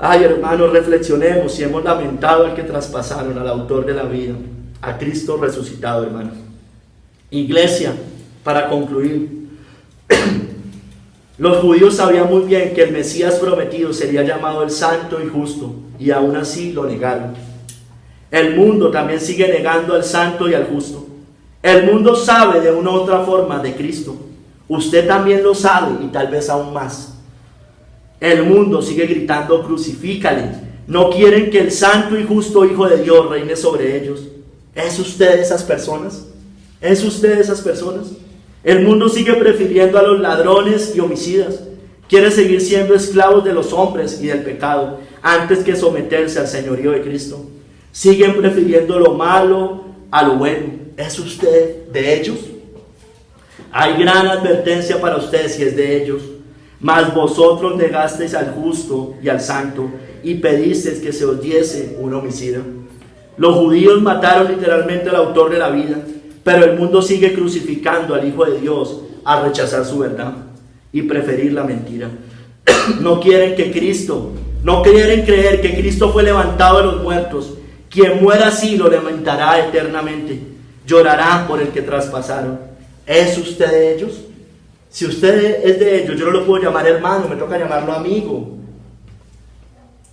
A: Ay, hermanos, reflexionemos si hemos lamentado al que traspasaron, al autor de la vida, a Cristo resucitado, hermanos. Iglesia, para concluir, los judíos sabían muy bien que el Mesías prometido sería llamado el Santo y Justo, y aún así lo negaron. El mundo también sigue negando al Santo y al Justo. El mundo sabe de una u otra forma de Cristo. Usted también lo sabe, y tal vez aún más. El mundo sigue gritando, crucifícale. No quieren que el santo y justo Hijo de Dios reine sobre ellos. ¿Es usted esas personas? ¿Es usted esas personas? El mundo sigue prefiriendo a los ladrones y homicidas. Quiere seguir siendo esclavos de los hombres y del pecado antes que someterse al señorío de Cristo. Siguen prefiriendo lo malo a lo bueno. ¿Es usted de ellos? Hay gran advertencia para usted si es de ellos. Mas vosotros negasteis al justo y al santo, y pedisteis que se os diese un homicida. Los judíos mataron literalmente al autor de la vida, pero el mundo sigue crucificando al Hijo de Dios al rechazar su verdad y preferir la mentira. No quieren creer que Cristo fue levantado de los muertos. Quien muera así lo lamentará eternamente, llorará por el que traspasaron. ¿Es usted de ellos? Si usted es de ellos, yo no lo puedo llamar hermano, me toca llamarlo amigo.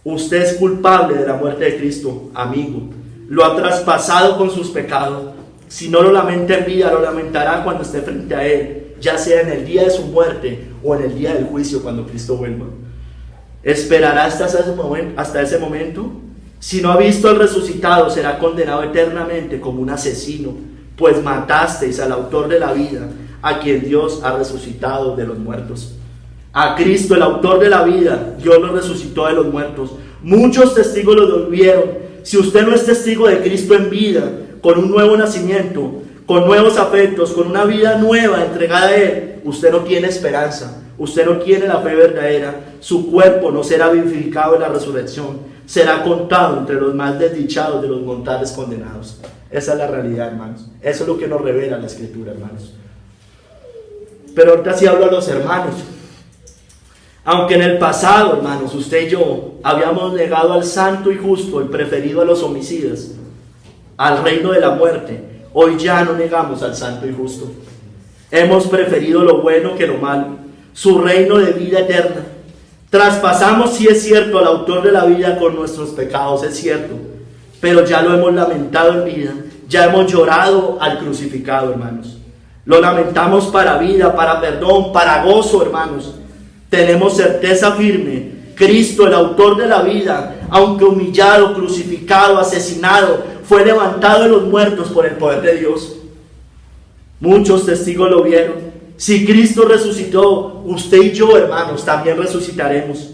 A: Usted es culpable de la muerte de Cristo, amigo. Lo ha traspasado con sus pecados. Si no lo lamenta en vida, lo lamentará cuando esté frente a Él. ya sea en el día de su muerte o en el día del juicio cuando Cristo vuelva. ¿Esperará hasta ese momento? Si no ha visto al resucitado, será condenado eternamente como un asesino, pues matasteis al autor de la vida, a quien Dios ha resucitado de los muertos. A Cristo, el autor de la vida, Dios lo resucitó de los muertos. Muchos testigos lo vieron. Si usted no es testigo de Cristo en vida, con un nuevo nacimiento, con nuevos afectos, con una vida nueva entregada a Él, usted no tiene esperanza, usted no tiene la fe verdadera. Su cuerpo no será vivificado en la resurrección, será contado entre los más desdichados de los mortales condenados. Esa es la realidad, hermanos. Eso es lo que nos revela la Escritura, hermanos. Pero ahorita sí hablo a los hermanos. Aunque en el pasado, hermanos, usted y yo habíamos negado al santo y justo y preferido a los homicidas, al reino de la muerte, hoy ya no negamos al santo y justo. Hemos preferido lo bueno que lo malo, su reino de vida eterna. Traspasamos, sí es cierto, al autor de la vida con nuestros pecados, es cierto, pero ya lo hemos lamentado en vida, ya hemos llorado al crucificado, hermanos. Lo lamentamos para vida, para perdón, para gozo, hermanos. Tenemos certeza firme. Cristo, el autor de la vida, aunque humillado, crucificado, asesinado, fue levantado de los muertos por el poder de Dios. Muchos testigos lo vieron. Si Cristo resucitó, usted y yo, hermanos, también resucitaremos.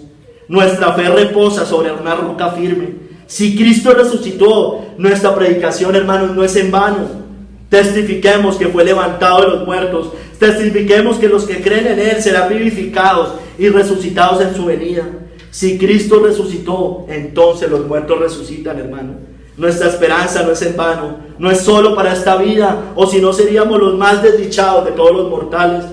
A: Nuestra fe reposa sobre una roca firme. Si Cristo resucitó, nuestra predicación, hermanos, no es en vano. Testifiquemos que fue levantado de los muertos. Testifiquemos que los que creen en Él serán vivificados y resucitados en su venida. Si Cristo resucitó, entonces los muertos resucitan, hermano. Nuestra esperanza no es en vano, no es solo para esta vida, o si no seríamos los más desdichados de todos los mortales.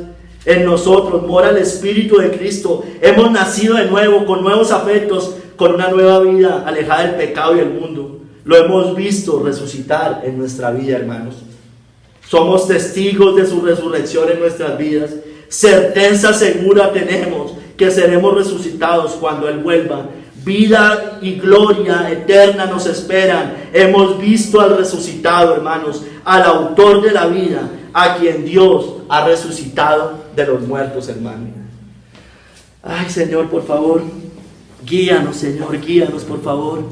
A: En nosotros mora el Espíritu de Cristo. Hemos nacido de nuevo, con nuevos afectos, con una nueva vida, alejada del pecado y el mundo. Lo hemos visto resucitar en nuestra vida, hermanos. Somos testigos de su resurrección en nuestras vidas. Certeza segura tenemos que seremos resucitados cuando Él vuelva. Vida y gloria eterna nos esperan. Hemos visto al resucitado, hermanos, al autor de la vida, a quien Dios ha resucitado de los muertos, hermano. Ay, Señor, por favor, guíanos, Señor, guíanos, por favor.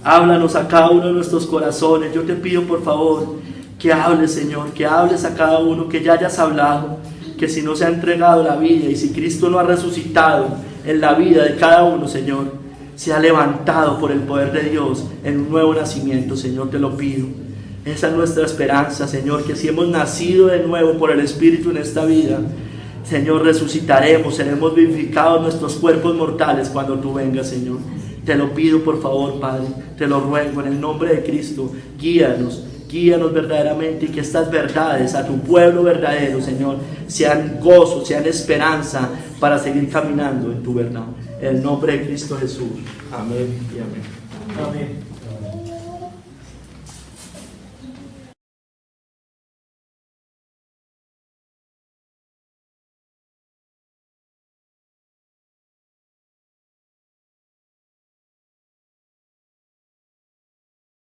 A: Háblanos a cada uno de nuestros corazones. Yo te pido, por favor, que hables, Señor, que hables a cada uno, que ya hayas hablado, que si no se ha entregado la vida y si Cristo no ha resucitado en la vida de cada uno, Señor, se ha levantado por el poder de Dios en un nuevo nacimiento, Señor, te lo pido. Esa es nuestra esperanza, Señor, que si hemos nacido de nuevo por el Espíritu en esta vida, Señor, resucitaremos, seremos vivificados nuestros cuerpos mortales cuando tú vengas, Señor. Te lo pido, por favor, Padre, te lo ruego en el nombre de Cristo. Guíanos verdaderamente, y que estas verdades a tu pueblo verdadero, Señor, sean gozo, sean esperanza para seguir caminando en tu verdad. En el nombre de Cristo Jesús. Amén y amén.
B: Amén.